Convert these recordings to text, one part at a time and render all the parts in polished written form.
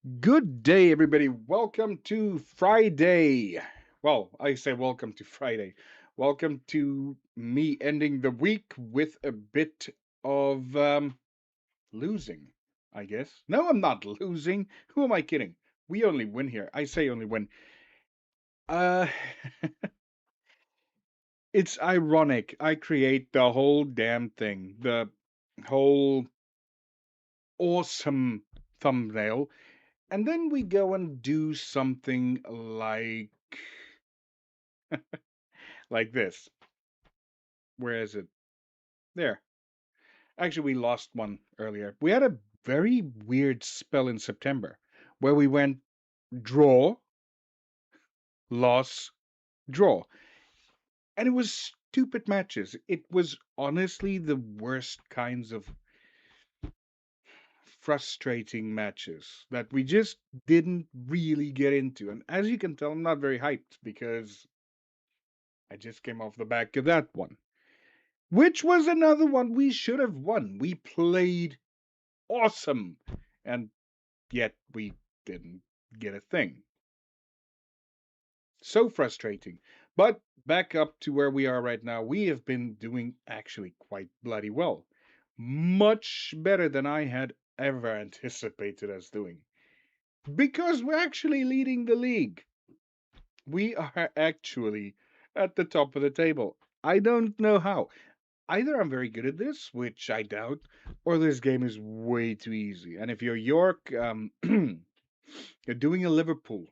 Good day, everybody. Welcome to Friday. Well, I say welcome to Friday. Welcome to me ending the week with a bit of losing, I guess. No, I'm not losing. Who am I kidding? We only win here. I say only win. Uh, it's ironic. I create the whole damn thing, the whole awesome thumbnail, and then we go and do something like this. Where is it? There. Actually, we lost one earlier. We had a very weird spell in September where we went draw, loss, draw. And it was stupid matches. It was honestly the worst kinds of frustrating matches that we just didn't really get into. And as you can tell, I'm not very hyped because I just came off the back of that one, which was another one we should have won. We played awesome. And yet we didn't get a thing. So frustrating. But back up to where we are right now. We have been doing actually quite bloody well. Much better than I had ever anticipated us doing. Because we're actually leading the league. We are actually at the top of the table. I don't know how. Either I'm very good at this, which I doubt, or this game is way too easy. And if you're York, you're doing a Liverpool.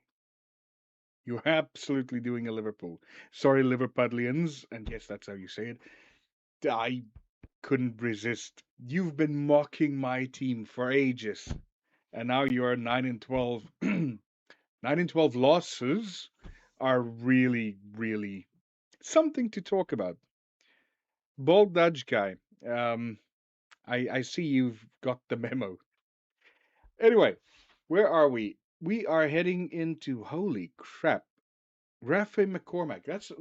You're absolutely doing a Liverpool. Sorry, Liverpudlians, and yes, that's how you say it. I couldn't resist. You've been mocking my team for ages, and now you are 9-12. 9-12 losses are really, really something to talk about. Bald Dutch guy. Um, I see you've got the memo. Anyway, where are we? We are heading into holy crap. Rafa McCormack. That's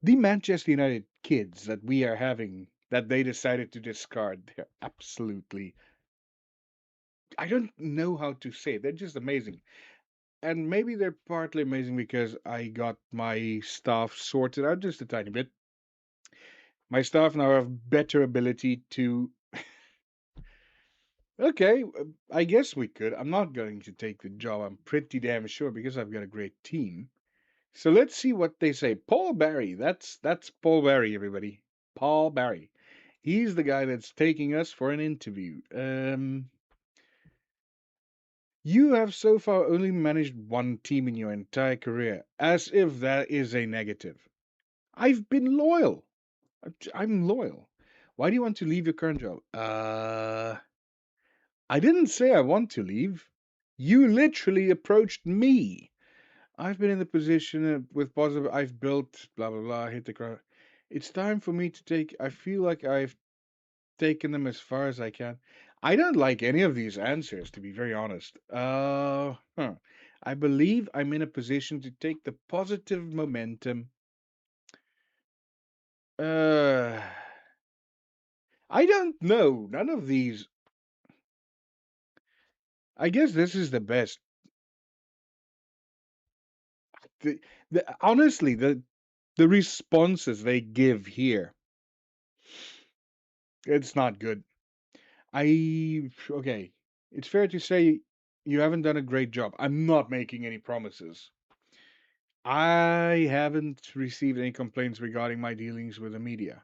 the Manchester United kids that we are having that they decided to discard. They're absolutely, I don't know how to say it. They're just amazing. And maybe they're partly amazing because I got my staff sorted out just a tiny bit. My staff now have better ability to. Okay, I guess we could. I'm not going to take the job, I'm pretty damn sure, because I've got a great team. So let's see what they say. Paul Barry. That's Paul Barry, everybody. Paul Barry. He's the guy that's taking us for an interview. You have so far only managed one team in your entire career, as if that is a negative. I've been loyal. I'm loyal. Why do you want to leave your current job? I didn't say I want to leave. You literally approached me. I've been in the position with positive. I've built blah blah blah. Hit the ground. It's time for me to take. I feel like I've taken them as far as I can. I don't like any of these answers, to be very honest. I believe I'm in a position to take the positive momentum. Uh, I don't know. None of these. I guess this is the best. The, honestly, the responses they give here, it's not good. Okay. It's fair to say you haven't done a great job. I'm not making any promises. I haven't received any complaints regarding my dealings with the media.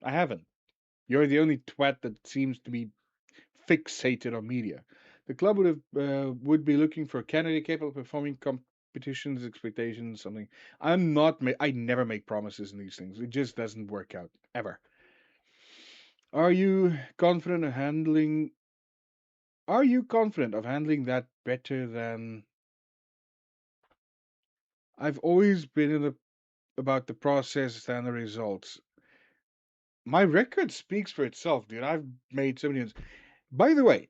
I haven't. You're the only twat that seems to be fixated on media. The club would be looking for a candidate capable of performing competitions, expectations, something. I'm not. I never make promises in these things. It just doesn't work out ever. Are you confident of handling? Are you confident of handling that better than? I've always been about the process than the results. My record speaks for itself, dude. I've made so many. By the way,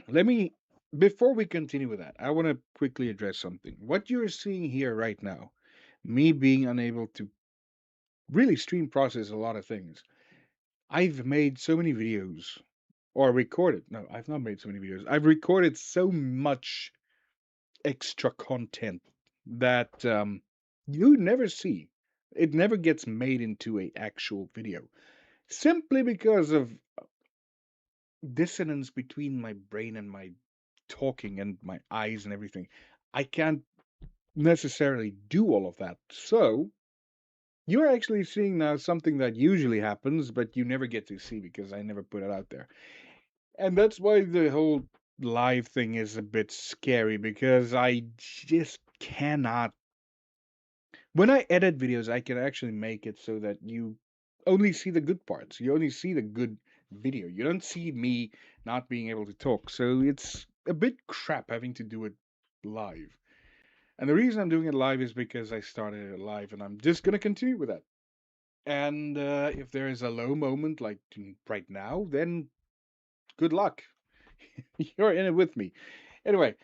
let me before we continue with that, I want to quickly address something. What you're seeing here right now, me being unable to really stream process a lot of things. I've made so many videos or recorded. No, I've not made so many videos. I've recorded so much extra content that you never see. It never gets made into a actual video simply because of dissonance between my brain and my talking and my eyes and everything. I can't necessarily do all of that. So you're actually seeing now something that usually happens, but you never get to see because I never put it out there. And that's why the whole live thing is a bit scary because I just cannot. When I edit videos, I can actually make it so that you only see the good parts. You only see the good video. You don't see me not being able to talk. So it's a bit crap having to do it live. And the reason I'm doing it live is because I started it live and I'm just going to continue with that. And if there is a low moment like right now, then good luck. You're in it with me. Anyway,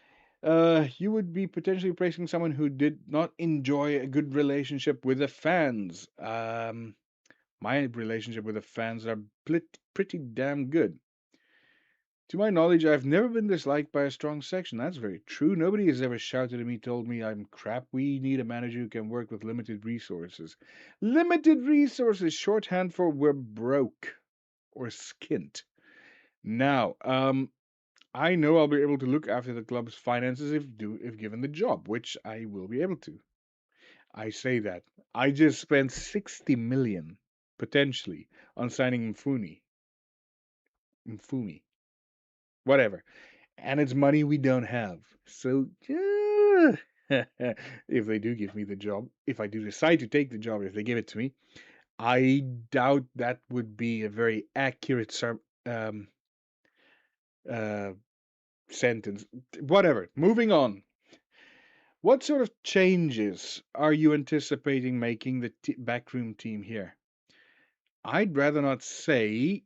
you would be potentially praising someone who did not enjoy a good relationship with the fans. My relationship with the fans are pretty damn good. To my knowledge, I've never been disliked by a strong section. That's very true. Nobody has ever shouted at me, told me I'm crap. We need a manager who can work with limited resources. Limited resources, shorthand for we're broke or skint. Now, I know I'll be able to look after the club's finances if given the job, which I will be able to. I say that. I just spent 60 million potentially on signing Mfumi, whatever. And it's money we don't have. So if they do give me the job, if I do decide to take the job, if they give it to me, I doubt that would be a very accurate um, uh, sentence. Whatever. Moving on. What sort of changes are you anticipating making the backroom team here? I'd rather not say.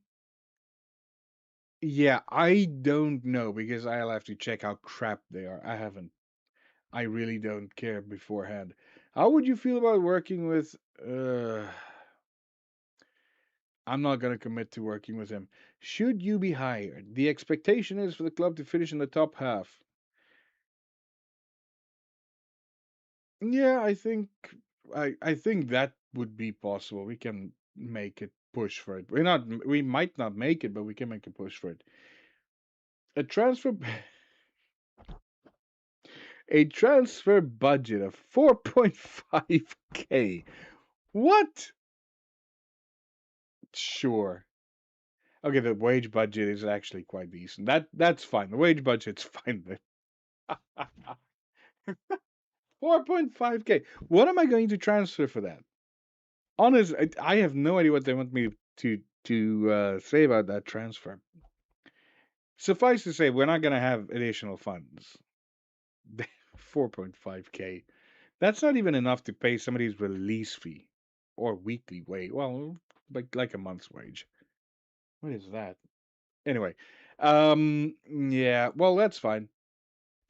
Yeah, I don't know because I'll have to check how crap they are. I haven't. I really don't care beforehand. How would you feel about working with? I'm not going to commit to working with him. Should you be hired? The expectation is for the club to finish in the top half. Yeah, I think that would be possible. We can make it push for it. We might not make it, but we can make a push for it. A transfer a transfer budget of 4.5k. What? Sure. Okay, the wage budget is actually quite decent. That's fine. The wage budget's fine. 4.5k. What am I going to transfer for that? Honest, I have no idea what they want me to say about that transfer. Suffice to say, we're not going to have additional funds. 4.5k. That's not even enough to pay somebody's release fee or weekly wage. Well, like a month's wage. What is that? Anyway, yeah. Well, that's fine.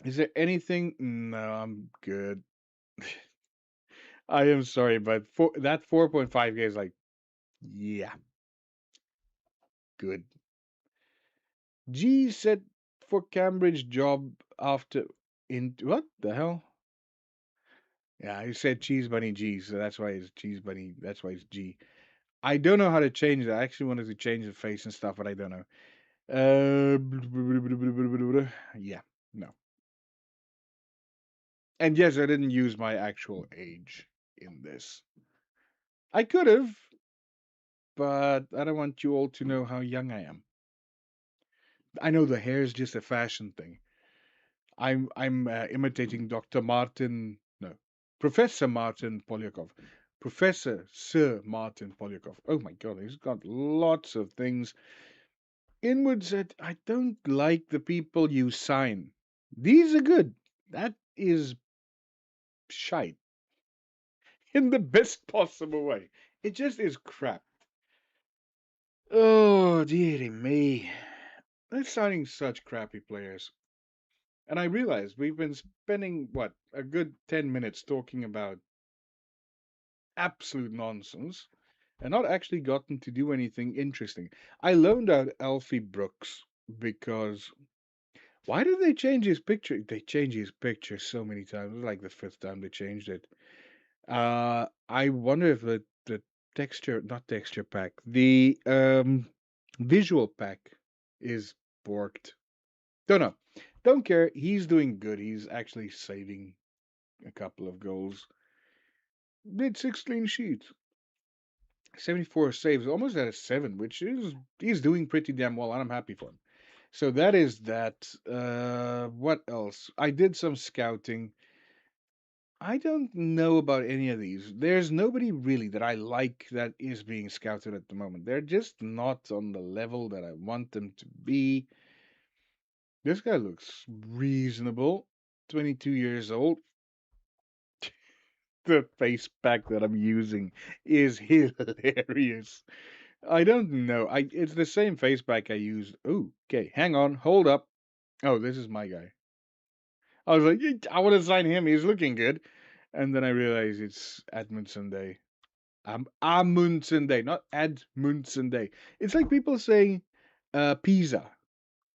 Is there anything? No, I'm good. I am sorry, but that 4.5k is like, yeah, good. G said for Cambridge job after in what the hell? Yeah, he said cheese bunny G, so that's why it's cheese bunny. That's why it's G. I don't know how to change that. I actually wanted to change the face and stuff, but I don't know. Yeah, no. And yes, I didn't use my actual age in this. I could have, but I don't want you all to know how young I am. I know the hair is just a fashion thing. I'm imitating Dr. Martin, no, Professor Martin Polyakov. Professor Sir Martin Polyakov. Oh my God, he's got lots of things. Inward said, I don't like the people you sign. These are good. That is shite in the best possible way. It just is crap. Oh, dearie me. They're signing such crappy players. And I realize we've been spending, what, a good 10 minutes talking about absolute nonsense. and not actually gotten to do anything interesting. I loaned out Alfie Brooks because why did they change his picture? They changed his picture so many times. It was like the fifth time they changed it. I wonder if the texture, not texture pack, the visual pack is borked. Don't know. Don't care. He's doing good. He's actually saving a couple of goals. Did six clean sheets. 74 saves, almost at a 7, which is he's doing pretty damn well, and I'm happy for him. So that is that. What else? I did some scouting. I don't know about any of these. There's nobody really that I like that is being scouted at the moment. They're just not on the level that I want them to be. This guy looks reasonable. 22 years old. The face pack that I'm using is hilarious. I don't know. It's the same face pack I used. Ooh, okay, hang on, hold up. Oh, this is my guy. I was like, I want to sign him. He's looking good. And then I realized it's Edmundson Day. Amundsen Day, not Edmundson Day. It's like people saying pizza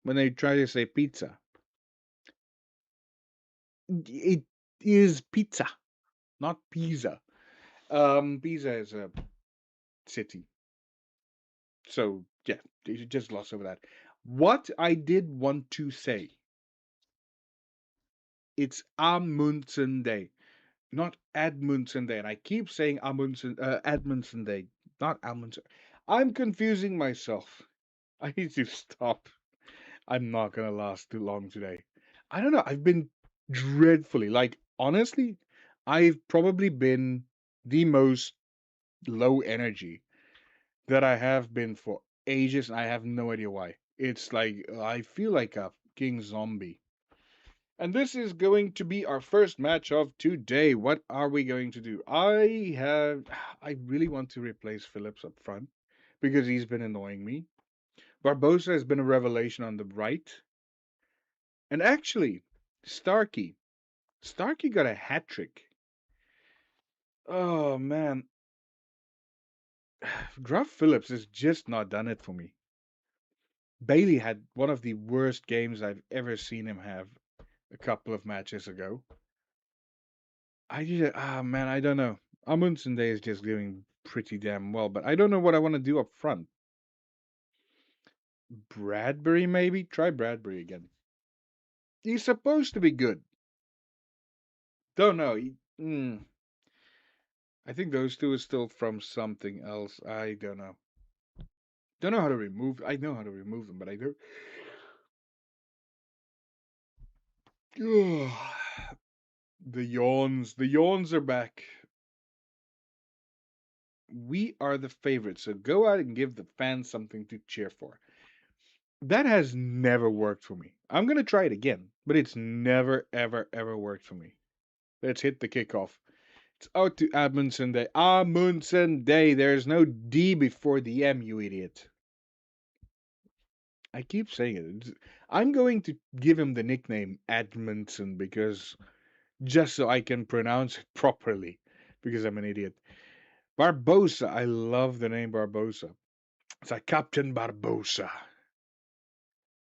when they try to say pizza. It is pizza, not pizza. Pisa is a city. So yeah, you just gloss over that. What I did want to say, it's Amundsen Day, not Edmundson Day. And I keep saying Edmundson Day, not Amundsen. I'm confusing myself. I need to stop. I'm not gonna last too long today. I don't know. I've been dreadfully, like, honestly, I've probably been the most low energy that I have been for ages, and I have no idea why. It's like I feel like a king zombie. And this is going to be our first match of today. What are we going to do? I really want to replace Phillips up front because he's been annoying me. Barbosa has been a revelation on the right. And actually, Starkey. Starkey got a hat trick. Oh man. Gruff Phillips has just not done it for me. Bailey had one of the worst games I've ever seen him have a couple of matches ago. Man, I don't know. Amundsen Day is just doing pretty damn well, but I don't know what I want to do up front. Bradbury, maybe? Try Bradbury again. He's supposed to be good. Don't know. I think those two are still from something else. I don't know. Don't know how to remove. I know how to remove them, but I don't. The yawns. The yawns are back. We are the favorites, so go out and give the fans something to cheer for. That has never worked for me. I'm gonna try it again, but it's never, ever, ever worked for me. Let's hit the kickoff. It's out to Amundsen Day. Amundsen Day. There's no D before the M, you idiot. I keep saying it. I'm going to give him the nickname Edmundson because just so I can pronounce it properly because I'm an idiot. Barbosa. I love the name Barbosa. It's like Captain Barbosa.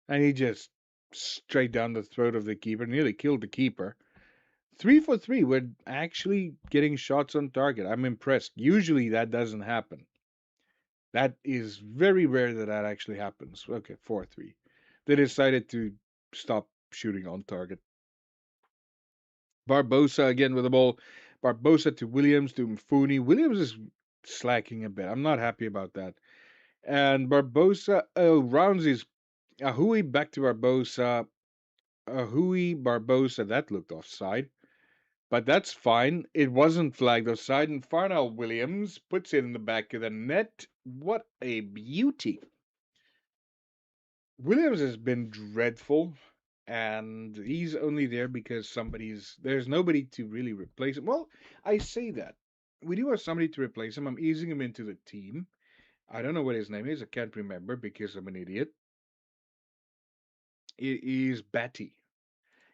And he just straight down the throat of the keeper, nearly killed the keeper. 3 for 3. We're actually getting shots on target. I'm impressed. Usually that doesn't happen. That is very rare that that actually happens. Okay, 4-3. They decided to stop shooting on target. Barbosa again with the ball. Barbosa to Williams to Mfuni. Williams is slacking a bit. I'm not happy about that. And Barbosa rounds his Ahui back to Barbosa. Ahui Barbosa. That looked offside. But that's fine. It wasn't flagged offside, and Farnell Williams puts it in the back of the net. What a beauty. Williams has been dreadful, and he's only there because there's nobody to really replace him. Well, I say that. We do have somebody to replace him. I'm easing him into the team. I don't know what his name is. I can't remember because I'm an idiot. It is Batty.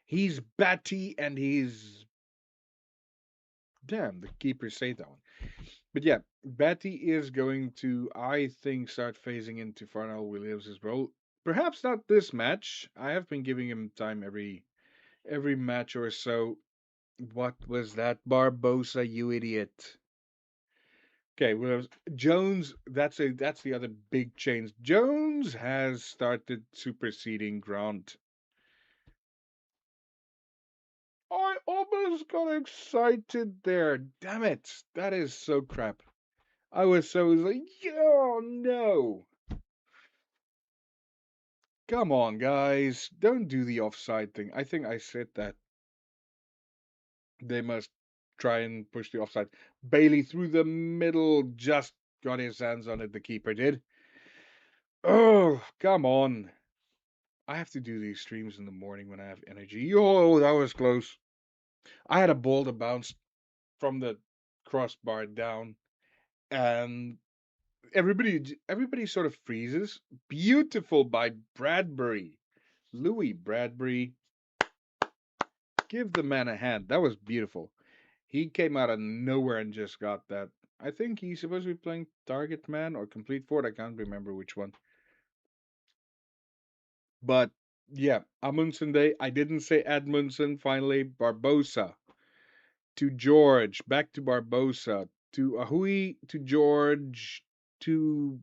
He's Batty, and he's damn, the keeper saved that one. But yeah, Betty is going to, I think, start phasing into Farnell Williams' role. Perhaps not this match. I have been giving him time every match or so. What was that, Barbosa, you idiot? Okay, Williams. Jones, that's the other big change. Jones has started superseding Grant. I almost got excited there. Damn it. That is so crap. I was like, oh no. Come on, guys. Don't do the offside thing. I think I said that they must try and push the offside. Bailey through the middle just got his hands on it. The keeper did. Oh, come on. I have to do these streams in the morning when I have energy. Oh, that was close. I had a ball that bounced from the crossbar down, and everybody sort of freezes. Beautiful by Bradbury. Louis Bradbury. Give the man a hand. That was beautiful. He came out of nowhere and just got that. I think he's supposed to be playing target man or complete forward. I can't remember which one. But yeah, Amundsen Day. I didn't say Edmundson. Finally, Barbosa to George. Back to Barbosa to Ahui to George to.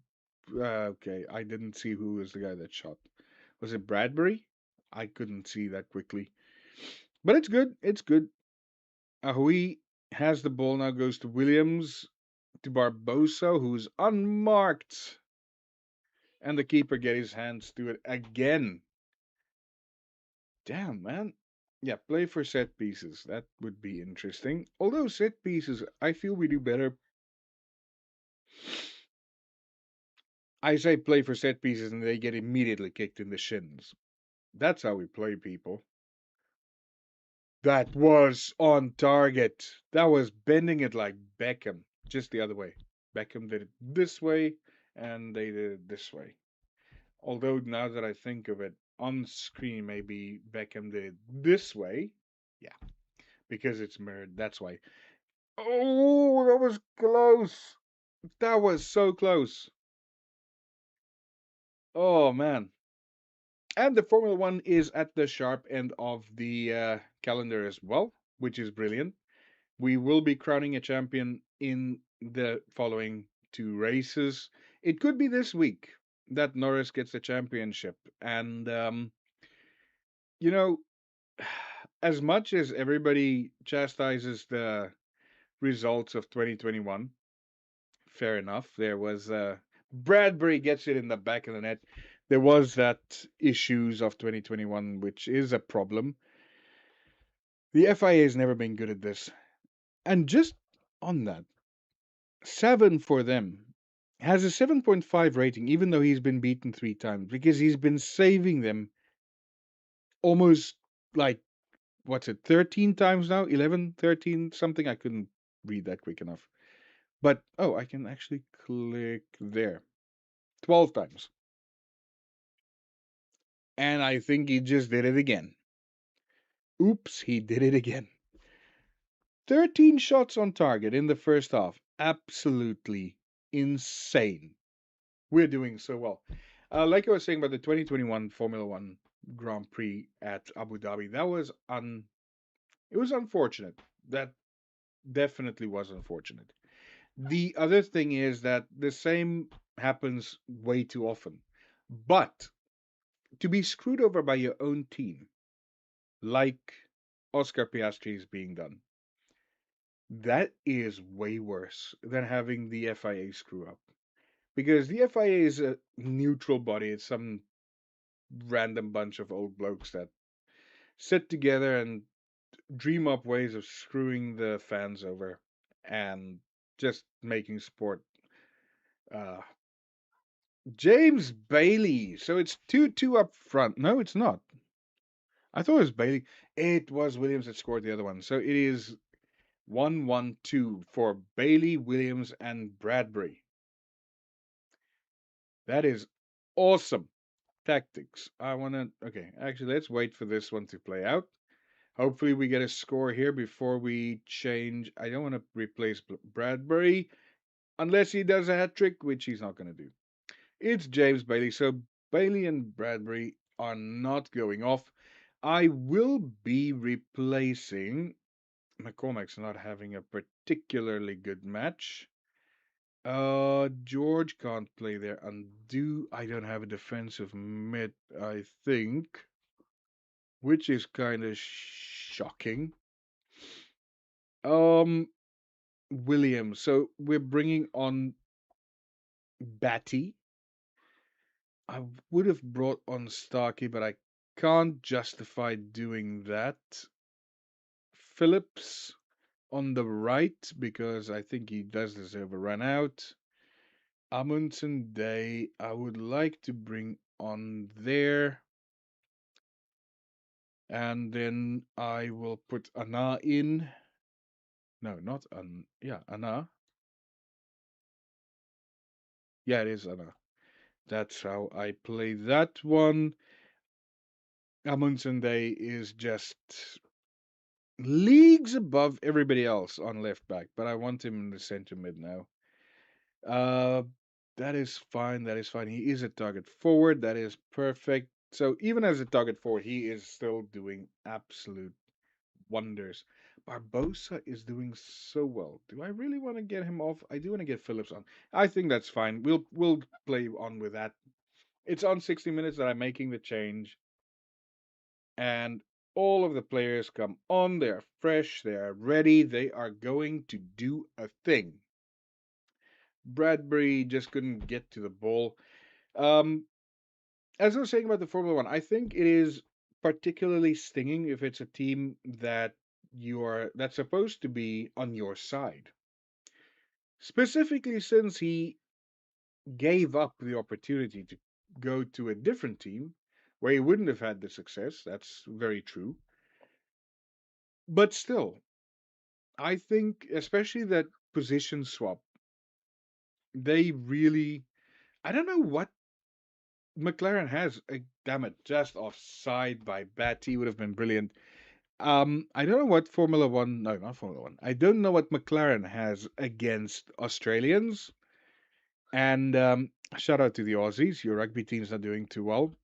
Okay, I didn't see who was the guy that shot. Was it Bradbury? I couldn't see that quickly. But it's good. It's good. Ahui has the ball now, goes to Williams, to Barbosa, who's unmarked. And the keeper get his hands to it again. Damn, man. Yeah, play for set pieces. That would be interesting. Although set pieces, I feel we do better. I say play for set pieces and they get immediately kicked in the shins. That's how we play, people. That was on target. That was bending it like Beckham, just the other way. Beckham did it this way, and they did it this way. Although now that I think of it, on screen maybe Beckham did it this way. Yeah, because it's mirrored. That's why. Oh, that was close. That was so close. Oh man. And the Formula One is at the sharp end of the calendar as well, which is brilliant. We will be crowning a champion in the following two races. It could be this week that Norris gets the championship. And, you know, as much as everybody chastises the results of 2021, fair enough. There was Bradbury gets it in the back of the net. There was that issues of 2021, which is a problem. The FIA has never been good at this. And just on that, 7 for them. Has a 7.5 rating, even though he's been beaten 3 times, because he's been saving them almost like, what's it, 13 times now? 11, 13, something. I couldn't read that quick enough. But, oh, I can actually click there. 12 times. And I think he just did it again. Oops, he did it again. 13 shots on target in the first half. Absolutely insane. We're doing so well. Like I was saying about the 2021 Formula One Grand Prix at Abu Dhabi, it was unfortunate. That definitely was unfortunate. The other thing is that the same happens way too often. But to be screwed over by your own team, like Oscar Piastri is being done, that is way worse than having the FIA screw up. Because the FIA is a neutral body. It's some random bunch of old blokes that sit together and dream up ways of screwing the fans over and just making sport. Uh, James Bailey. So it's 2-2 up front. No, it's not. I thought it was Bailey. It was Williams that scored the other one. So it is 1-1-2 for Bailey, Williams, and Bradbury. That is awesome. Tactics. I want to. Okay, actually, let's wait for this one to play out. Hopefully, we get a score here before we change. I don't want to replace Bradbury. unless he does a hat trick, which he's not going to do. It's James Bailey. So Bailey and Bradbury are not going off. I will be replacing. McCormack's not having a particularly good match. George can't play there. Undo. I don't have a defensive mid, I think, which is kind of shocking. Um, Williams. So we're bringing on Batty. I would have brought on Starkey, but I can't justify doing that. Phillips on the right because I think he does deserve a run out. Amundsen Day, I would like to bring on there. And then I will put Anna in. No, not An. Yeah, Anna. Yeah, it is Anna. That's how I play that one. Amundsen Day is just leagues above everybody else on left back, but I want him in the center mid now. Uh, that is fine. That is fine. He is a target forward. That is perfect. So even as a target forward, he is still doing absolute wonders. Barbosa is doing so well. Do I really want to get him off? I do want to get Phillips on. I think that's fine. We'll play on with that. It's on 60 minutes that I'm making the change, and all of the players come on. They are fresh. They are ready. They are going to do a thing. Bradbury just couldn't get to the ball. Um, as I was saying about the Formula One, I think it is particularly stinging if it's a team that that's supposed to be on your side. Specifically, since he gave up the opportunity to go to a different team where he wouldn't have had the success. That's very true. But still, I think, especially that position swap, they really. I don't know what McLaren has. Damn it, just offside by Batty would have been brilliant. I don't know what Formula One. No, not Formula One. I don't know what McLaren has against Australians. And shout out to the Aussies. Your rugby team's not doing too well.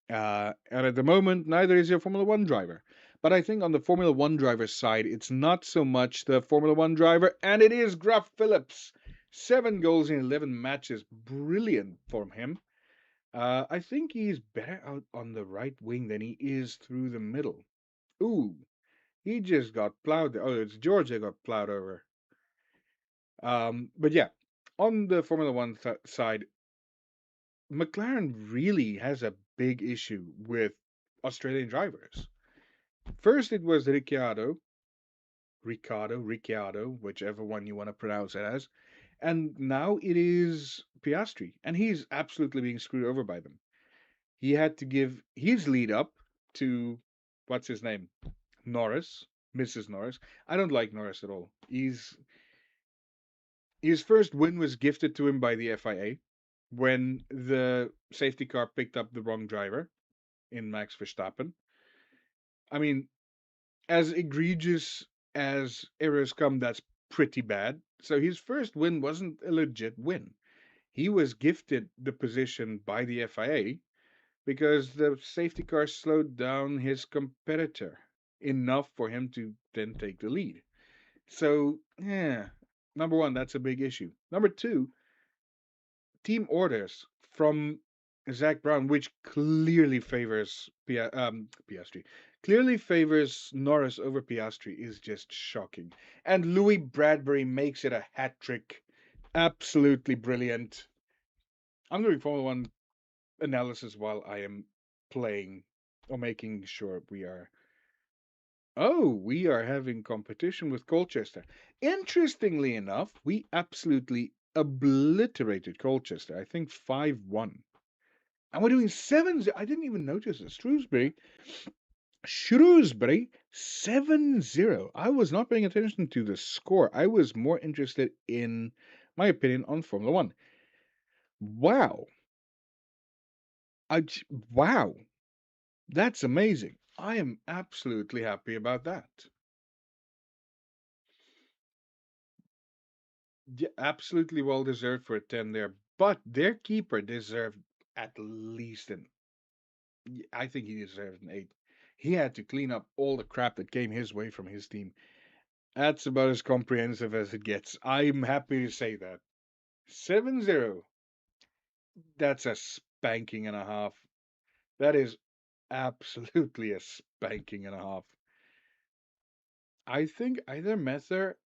And at the moment, neither is your Formula One driver. But I think on the Formula One driver's side, it's not so much the Formula One driver, and it is Gruff Phillips. 7 goals in 11 matches. Brilliant from him. I think he's better out on the right wing than he is through the middle. Ooh, he just got plowed. Oh, it's Georgia got plowed over. But yeah, on the Formula One side, McLaren really has a big issue with Australian drivers. First, it was Ricciardo, whichever one you want to pronounce it as, and now it is Piastri, and he's absolutely being screwed over by them. He had to give his lead up to what's his name, Norris, Mrs. Norris. I don't like Norris at all. His first win was gifted to him by the FIA when the safety car picked up the wrong driver in Max Verstappen. I mean, as egregious as errors come, that's pretty bad. So his first win wasn't a legit win. He was gifted the position by the FIA because the safety car slowed down his competitor enough for him to then take the lead. So, yeah, number one, that's a big issue. Number two, team orders from Zach Brown, which clearly favors Piastri, clearly favors Norris over Piastri, is just shocking. And Louis Bradbury makes it a hat trick. Absolutely brilliant. I'm doing Formula One analysis while I am playing or making sure we are. Oh, we are having competition with Colchester. Interestingly enough, we absolutely obliterated Colchester. I think 5-1. And we're doing 7. I didn't even notice it. Shrewsbury 7-0. I was not paying attention to the score. I was more interested in my opinion on Formula One. Wow. Wow. That's amazing. I am absolutely happy about that. Yeah, absolutely well deserved for a 10 there. But their keeper deserved at least an. I think he deserved an 8. He had to clean up all the crap that came his way from his team. That's about as comprehensive as it gets. I'm happy to say that. 7-0. That's a spanking and a half. That is absolutely a spanking and a half. I think either Mether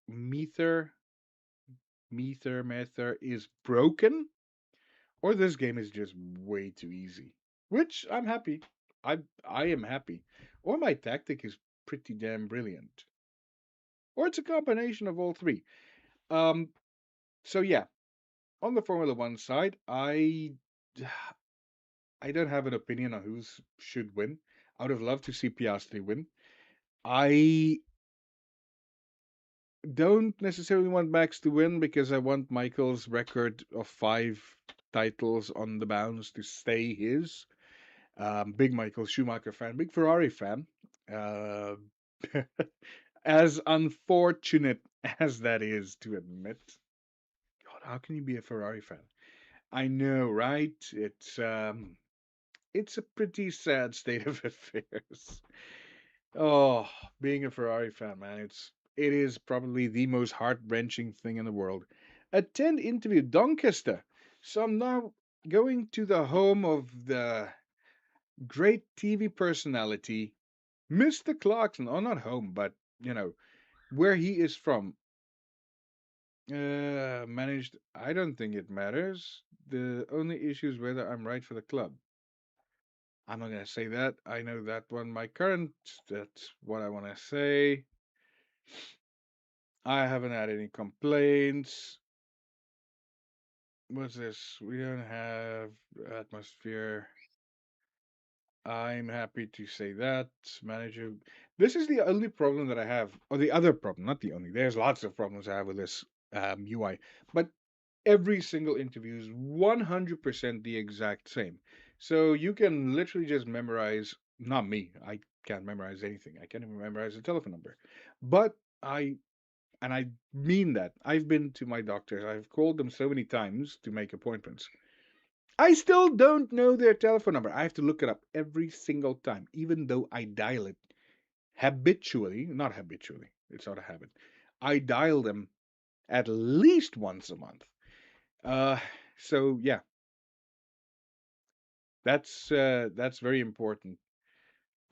is broken, or this game is just way too easy. Which I'm happy. I am happy. Or my tactic is pretty damn brilliant. Or it's a combination of all three. Um, so yeah, on the Formula One side, I don't have an opinion on who should win. I would have loved to see Piastri win. I don't necessarily want Max to win because I want Michael's record of 5 titles on the bounce to stay his. Big Michael Schumacher fan, big Ferrari fan. Uh, as unfortunate as that is to admit. God, how can you be a Ferrari fan? I know, right? It's a pretty sad state of affairs. Oh, being a Ferrari fan, man, it is probably the most heart-wrenching thing in the world. Attend interview Doncaster. So I'm now going to the home of the great TV personality, Mr. Clarkson. Oh, not home, but where he is from. Managed. I don't think it matters. The only issue is whether I'm right for the club. I'm not gonna say that. I know that one. My current. That's what I want to say. I haven't had any complaints. What's this? We don't have atmosphere. I'm happy to say that. Manager. This is the only problem that I have, or the other problem, not the only. There's lots of problems I have with this UI, but every single interview is 100% the exact same. So you can literally just memorize, not me, I can't memorize anything. I can't even memorize a telephone number. But and I mean that. I've been to my doctors. I've called them so many times to make appointments. I still don't know their telephone number. I have to look it up every single time, even though I dial it habitually. Not habitually, it's not a habit. I dial them at least once a month. Uh, so yeah, that's very important.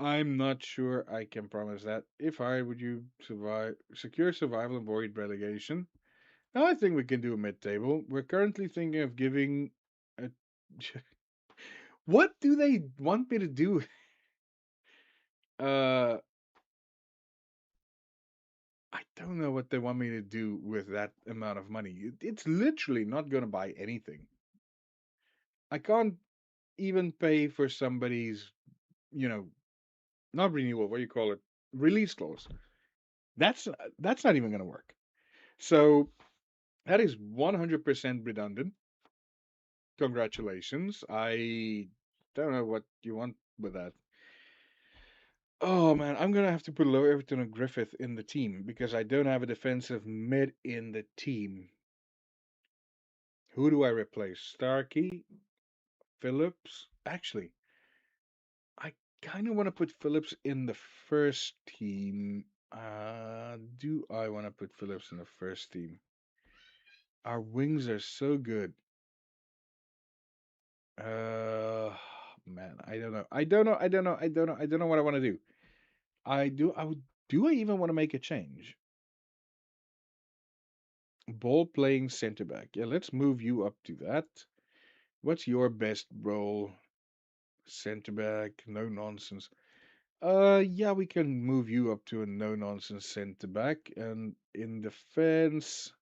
I'm not sure I can promise that. If I would you survive, secure survival and avoid relegation. Now I think we can do a mid-table. We're currently thinking of giving a. What do they want me to do? Uh, I don't know what they want me to do with that amount of money. It's literally not going to buy anything. I can't even pay for somebody's, you know, not renewal. What do you call it? Release clause. That's not even going to work. So that is 100% redundant. Congratulations. I don't know what you want with that. Oh man, I'm gonna have to put Low Everton and Griffith in the team because I don't have a defensive mid in the team. Who do I replace? Starkey, Phillips. Actually, I kind of want to put Phillips in the first team. Do I want to put Phillips in the first team? Our wings are so good. Uh, man, I don't know. I don't know. I don't know. I don't know. I don't know what I want to do. I do. I would. Do I even want to make a change? Ball playing center back. Yeah, let's move you up to that. What's your best role? Center back, no nonsense. Yeah, we can move you up to a no nonsense center back. And in defense,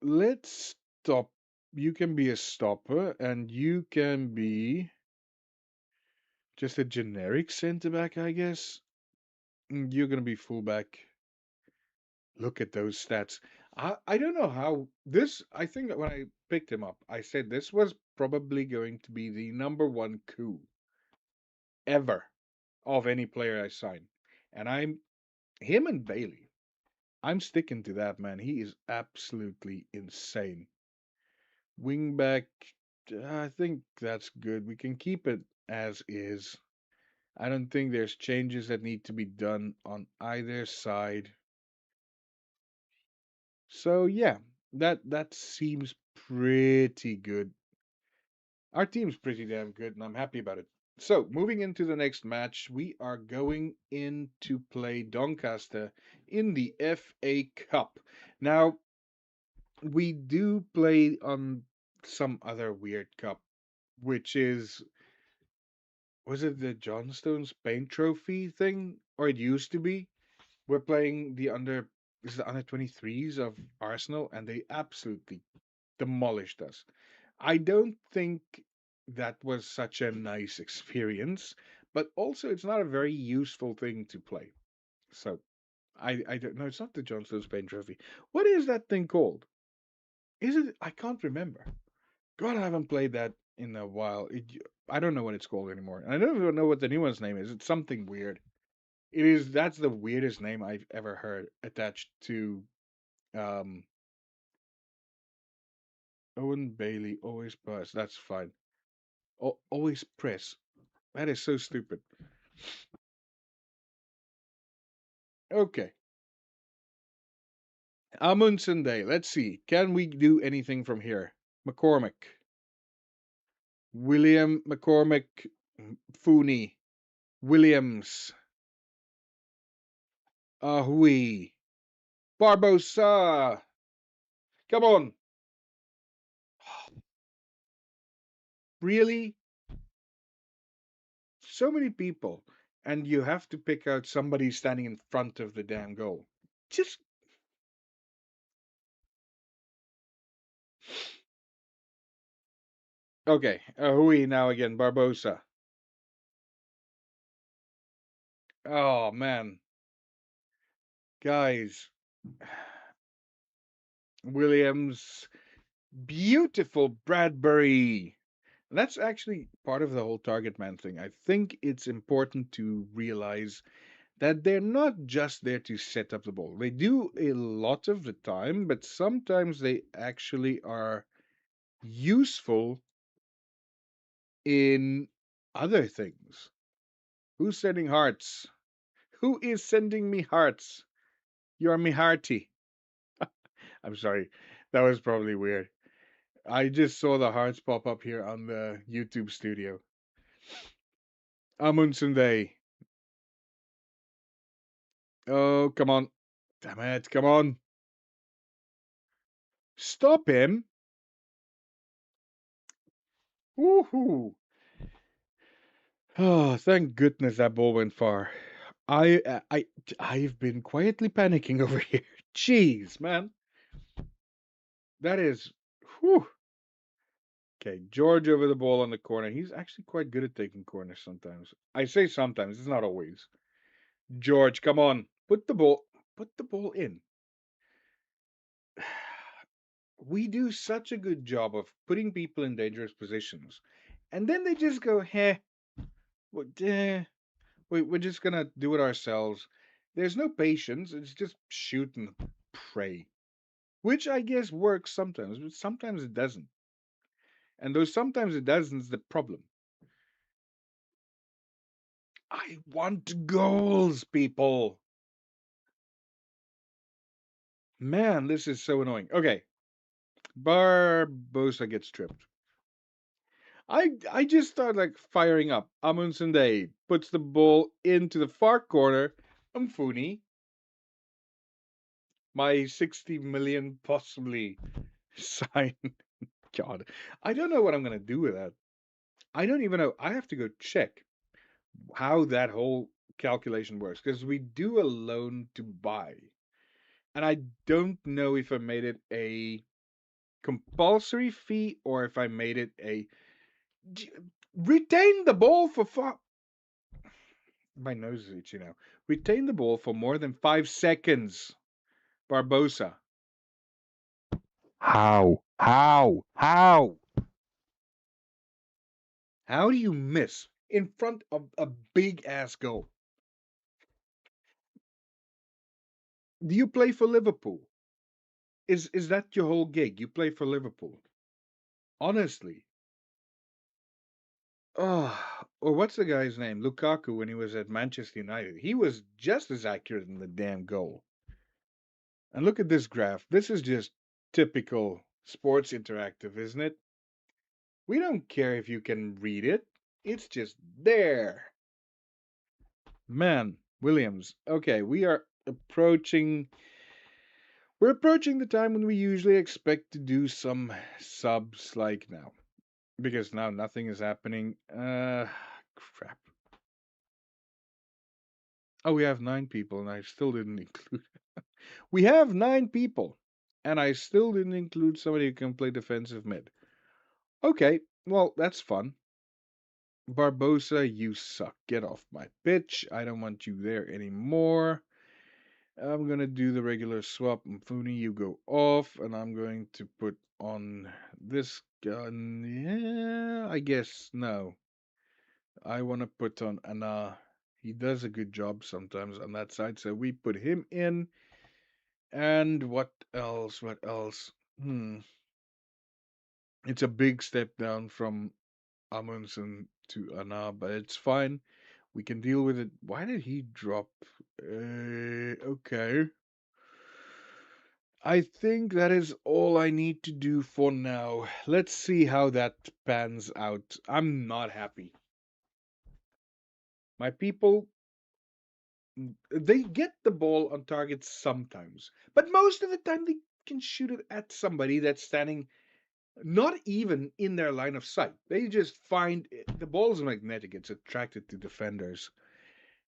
let's stop. You can be a stopper, and you can be just a generic center back, I guess. You're gonna be fullback. Look at those stats. I don't know how this. I think that when I picked him up, I said this was probably going to be the number one coup ever of any player I signed. And I'm him and Bailey. I'm sticking to that, man. He is absolutely insane. Wingback, I think that's good. We can keep it as is. I don't think there's changes that need to be done on either side. So yeah, that seems pretty good. Our team's pretty damn good, and I'm happy about it. So, moving into the next match, we are going in to play Doncaster in the FA Cup. Now, we do play on some other weird cup, which is, was it the Johnstone Spain Trophy thing? Or it used to be? We're playing is the under 23s of Arsenal, and they absolutely demolished us. I don't think that was such a nice experience, but also it's not a very useful thing to play. So I don't know. It's not the Johnstone Spain Trophy. What is that thing called? Is it? I can't remember. God, I haven't played that in a while. I don't know what it's called anymore, and I don't even know what the new one's name is. It's something weird. It is. That's the weirdest name I've ever heard attached to um, Owen Bailey. Always press. That's fine. Always press. That is so stupid. Okay. Amundsen Day. Let's see. Can we do anything from here? McCormick. William McCormick. Fooney. Williams. Ahui. Barbosa. Come on. Really? So many people. And you have to pick out somebody standing in front of the damn goal. Just okay. Ahui now again. Barbosa. Oh man. Guys. Williams. Beautiful Bradbury. That's actually part of the whole target man thing. I think it's important to realize that they're not just there to set up the ball. They do a lot of the time, but sometimes they actually are useful in other things. Who's sending hearts? Who is sending me hearts? You're me hearty. I'm sorry. That was probably weird. I just saw the hearts pop up here on the YouTube studio. Amundsen Day. Oh, come on. Damn it. Come on. Stop him. Woohoo. Oh, thank goodness that ball went far. I've been quietly panicking over here. Jeez, man. That is whew. Okay, George over the ball on the corner. He's actually quite good at taking corners sometimes. I say sometimes, it's not always. George, come on. Put the ball in. We do such a good job of putting people in dangerous positions. And then they just go, heh, what, we're just gonna do it ourselves. There's no patience. It's just shoot and pray, which I guess works sometimes, but sometimes it doesn't. And those sometimes it doesn't is the problem. I want goals, people. Man, this is so annoying. Okay, Barbosa gets tripped. I just start like firing up. Amundsen Day puts the ball into the far corner. Umfuni, my 60 million possibly sign. God, I don't know what I'm gonna do with that. I don't even know. I have to go check how that whole calculation works because we do a loan to buy, and I don't know if I made it a compulsory fee or if I made it a retain the ball for my nose is itchy now. Retain the ball for more than 5 seconds. Barbosa. How? How? How? How do you miss in front of a big ass goal? Do you play for Liverpool? Is that your whole gig? You play for Liverpool? Honestly. Oh, or what's the guy's name? Lukaku when he was at Manchester United. He was just as accurate in the damn goal. And look at this graph. This is just typical Sports Interactive, isn't it? We don't care if you can read it. It's just there. Man, Williams. Okay, we're approaching the time when we usually expect to do some subs like now. Because now nothing is happening. Crap. Oh, we have 9 people and I still didn't include. We have 9 people and I still didn't include somebody who can play defensive mid. Okay, well, that's fun. Barbosa, you suck. Get off my pitch. I don't want you there anymore. I'm gonna do the regular swap. Mfuni, you go off, and I'm going to put on this gun. Yeah, I guess no. I want to put on Anna. He does a good job sometimes on that side, so we put him in. And what else? What else? It's a big step down from Amundsen to Anna, but it's fine. We can deal with it. Why did he drop? Okay. I think that is all I need to do for now. Let's see how that pans out. I'm not happy. My people, they get the ball on target sometimes, but most of the time they can shoot it at somebody that's standing not even in their line of sight. They just find the ball's magnetic, it's attracted to defenders.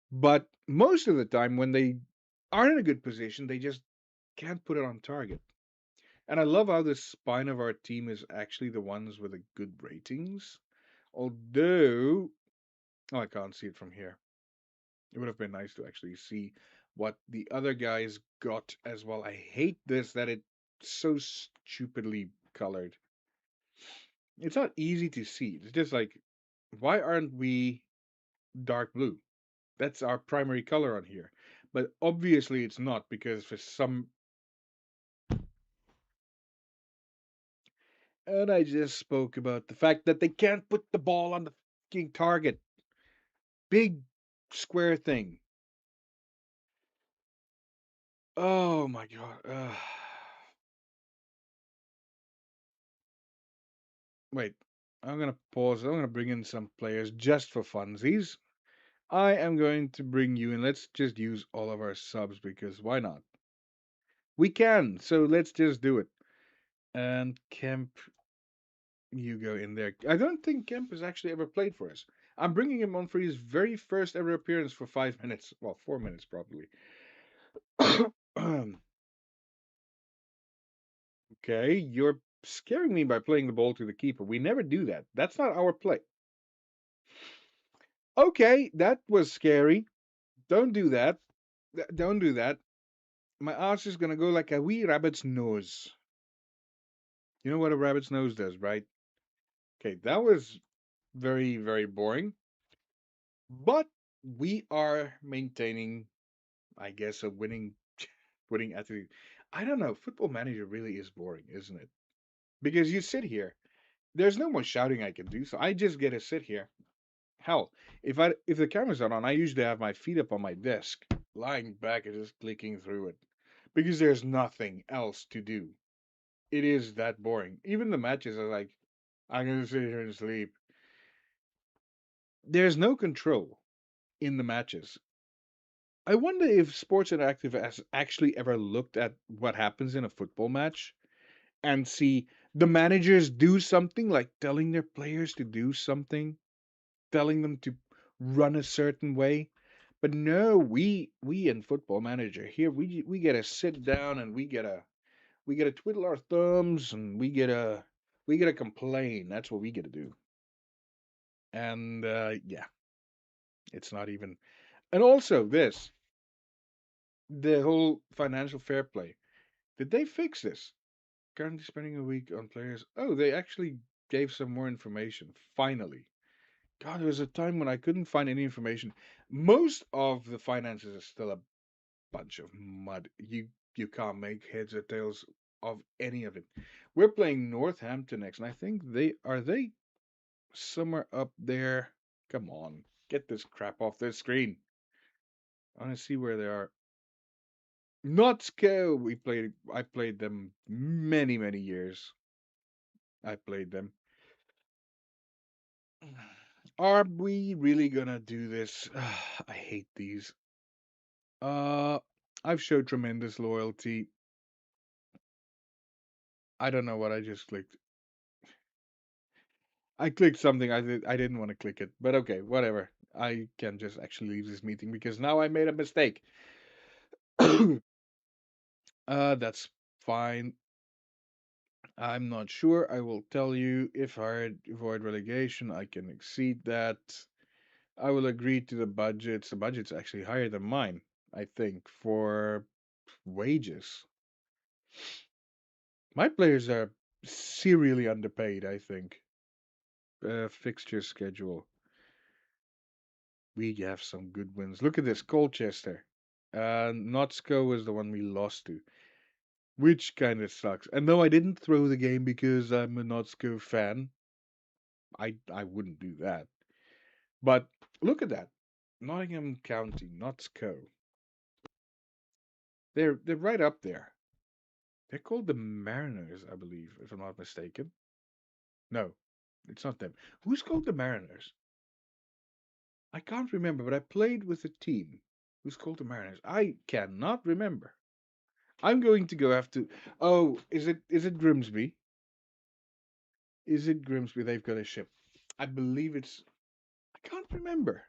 But most of the time, when they are in a good position, they just can't put it on target. And I love how the spine of our team is actually the ones with the good ratings. Although, oh, I can't see it from here. It would have been nice to actually see what the other guys got as well. I hate this that it's so stupidly colored. It's not easy to see. It's just like, why aren't we dark blue? That's our primary color on here. But obviously it's not because for some. And I just spoke about the fact that they can't put the ball on the fucking target. Big square thing. Oh my god. Wait. I'm gonna pause. I'm gonna bring in some players just for funsies. I am going to bring you in. Let's just use all of our subs because why not? We can. So let's just do it. And Kemp, you go in there. I don't think Kemp has actually ever played for us. I'm bringing him on for his very first ever appearance for 5 minutes. Well, 4 minutes probably. Okay, you're scaring me by playing the ball to the keeper. We never do that. That's not our play. Okay, that was scary. Don't do that. Don't do that. My ass is gonna go like a wee rabbit's nose. You know what a rabbit's nose does, right? Okay, that was very, very boring. But we are maintaining, I guess, a winning attitude. I don't know. Football Manager really is boring, isn't it? Because you sit here. There's no more shouting I can do, so I just get to sit here. Hell, if the camera's not on, I usually have my feet up on my desk, lying back and just clicking through it. Because there's nothing else to do. It is that boring. Even the matches are like, I'm gonna sit here and sleep. There's no control in the matches. I wonder if Sports Interactive has actually ever looked at what happens in a football match and see the managers do something like telling their players to do something, telling them to run a certain way. But no, we in Football Manager here we gotta sit down and we gotta twiddle our thumbs and we gotta complain. That's what we gotta do. And yeah, it's not even. And also this, the whole financial fair play. Did they fix this? Currently spending a week on players. Oh, they actually gave some more information. Finally. God, there was a time when I couldn't find any information. Most of the finances are still up. bunch of mud. You can't make heads or tails of any of it. We're playing Northampton next, and I think they somewhere up there. Come on, get this crap off the screen. I want to see where they are. Notsko. I played them many years. I played them. Are we really gonna do this? I hate these. Uh, I've showed tremendous loyalty. I don't know what I just clicked. I clicked something I didn't want to click it, but okay, whatever. I can just actually leave this meeting because now I made a mistake. That's fine. I'm not sure. I will tell you if I avoid relegation, I can exceed that. I will agree to the budgets. The budget's actually higher than mine, I think, for wages. My players are serially underpaid, I think. Fixture schedule. We have some good wins. Look at this, Colchester. Notsko was the one we lost to, which kind of sucks. And no, I didn't throw the game because I'm a Notsko fan. I wouldn't do that. But look at that, Nottingham County, Notsko. They're right up there. They're called the Mariners, I believe, if I'm not mistaken. No, it's not them. Who's called the Mariners? I can't remember, but I played with a team who's called the Mariners. I cannot remember. I'm going to go after. Oh, is it Grimsby? Is it Grimsby? They've got a ship. I believe it's. I can't remember.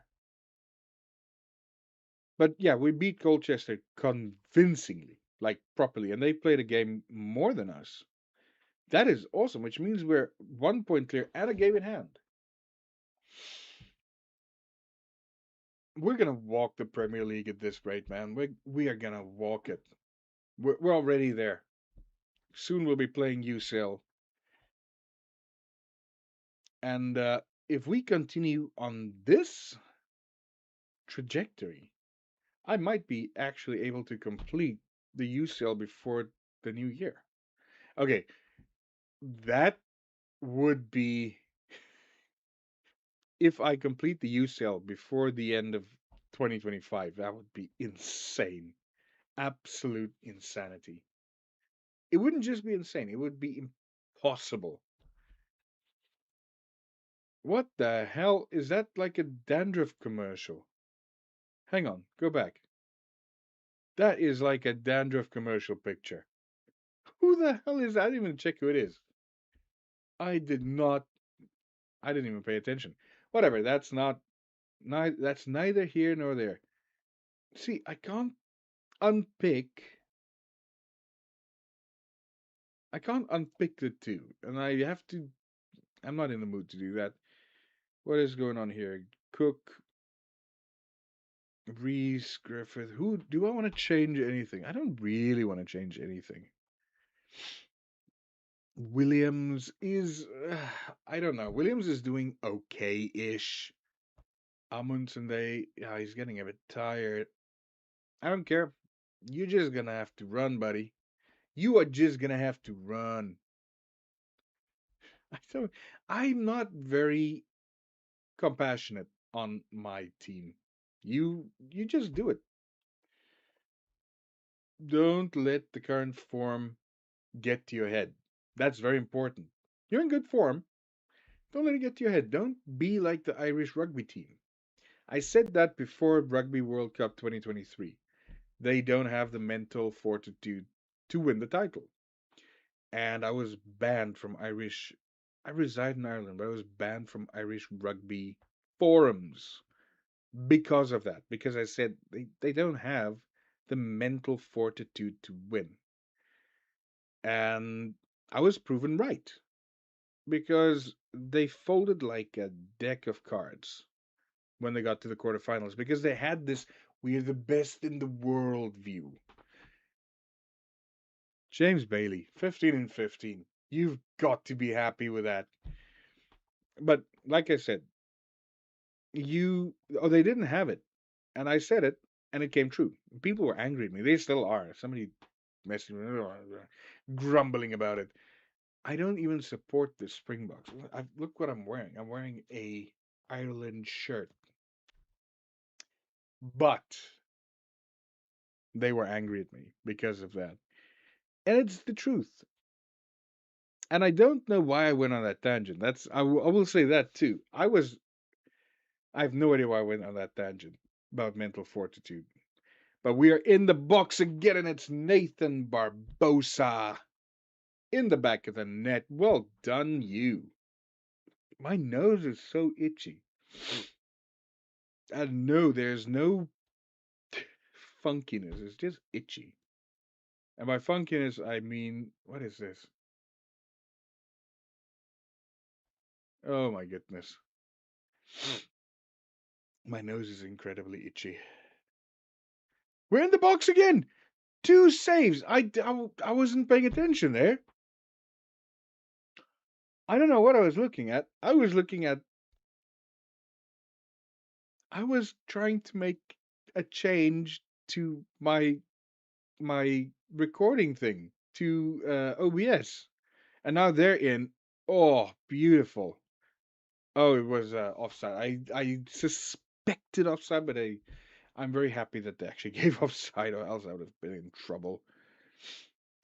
But yeah, we beat Colchester convincingly, like properly, and they played a game more than us. That is awesome, which means we're 1 point clear and a game in hand. We're gonna walk the Premier League at this rate, man. We are gonna walk it. We're already there. Soon we'll be playing UCL, and if we continue on this trajectory, I might be actually able to complete the UCL before the new year. Okay, that would be if I complete the UCL before the end of 2025. That would be insane. Absolute insanity. It wouldn't just be insane, it would be impossible. What the hell? Is that like a dandruff commercial? Hang on, go back. That is like a dandruff commercial picture. Who the hell is that? I didn't even check who it is. I did not. I didn't even pay attention. Whatever. That's not. That's neither here nor there. See, I can't unpick. I can't unpick the two, and I have to. I'm not in the mood to do that. What is going on here? Cook, Reese, Griffith. Who do I want to change anything? I don't really want to change anything. Williams is. I don't know. Williams is doing okay-ish. Amundsen, yeah, he's getting a bit tired. I don't care. You're just gonna have to run, buddy. You are just gonna have to run. I don't. I'm not very compassionate on my team. You just do it. Don't let the current form get to your head. That's very important. You're in good form. Don't let it get to your head. Don't be like the Irish rugby team. I said that before Rugby World Cup 2023. They don't have the mental fortitude to win the title. And I was banned from Irish. I reside in Ireland, but I was banned from Irish rugby forums because of that. Because I said they don't have the mental fortitude to win. And I was proven right because they folded like a deck of cards when they got to the quarterfinals because they had this we're the best in the world view. James Bailey, 15 and 15. You've got to be happy with that. But like I said, they didn't have it. And I said it. and it came true. People were angry at me. They still are. Somebody messaging me, grumbling about it. I don't even support the Springboks. Look what I'm wearing. I'm wearing a Ireland shirt, but they were angry at me because of that. And it's the truth. And I don't know why I went on that tangent. I will say that too. I have no idea why I went on that tangent about mental fortitude. But we are in the box again, and it's Nathan Barbosa in the back of the net. Well done, you. My nose is so itchy. And no, there's no funkiness. It's just itchy. And by funkiness, I mean, what is this? Oh my goodness. My nose is incredibly itchy. We're in the box again. Two saves. I wasn't paying attention there. I don't know what I was looking at. I was trying to make a change to my recording thing to OBS, and now they're in. Oh, beautiful. Oh, it was offside. I suspected offside, but I'm very happy that they actually gave offside, or else I would have been in trouble.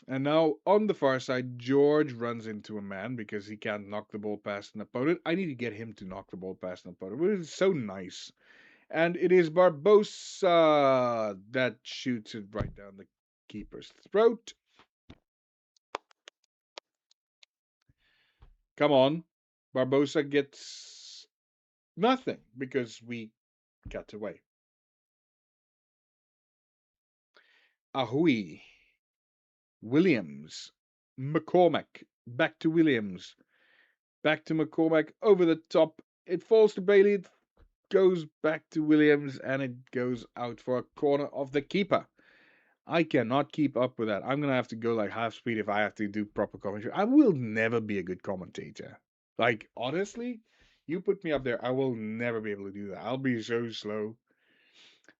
And now on the far side, George runs into a man because he can't knock the ball past an opponent. I need to get him to knock the ball past an opponent. It is so nice. And it is Barbosa that shoots it right down the keeper's throat. Come on. Barbosa gets nothing because we cut away. Ahui. Williams. McCormack. Back to Williams. Back to McCormack. Over the top. It falls to Bailey. It goes back to Williams. And it goes out for a corner of the keeper. I cannot keep up with that. I'm going to have to go like half speed if I have to do proper commentary. I will never be a good commentator. Like, honestly, you put me up there, I will never be able to do that. I'll be so slow.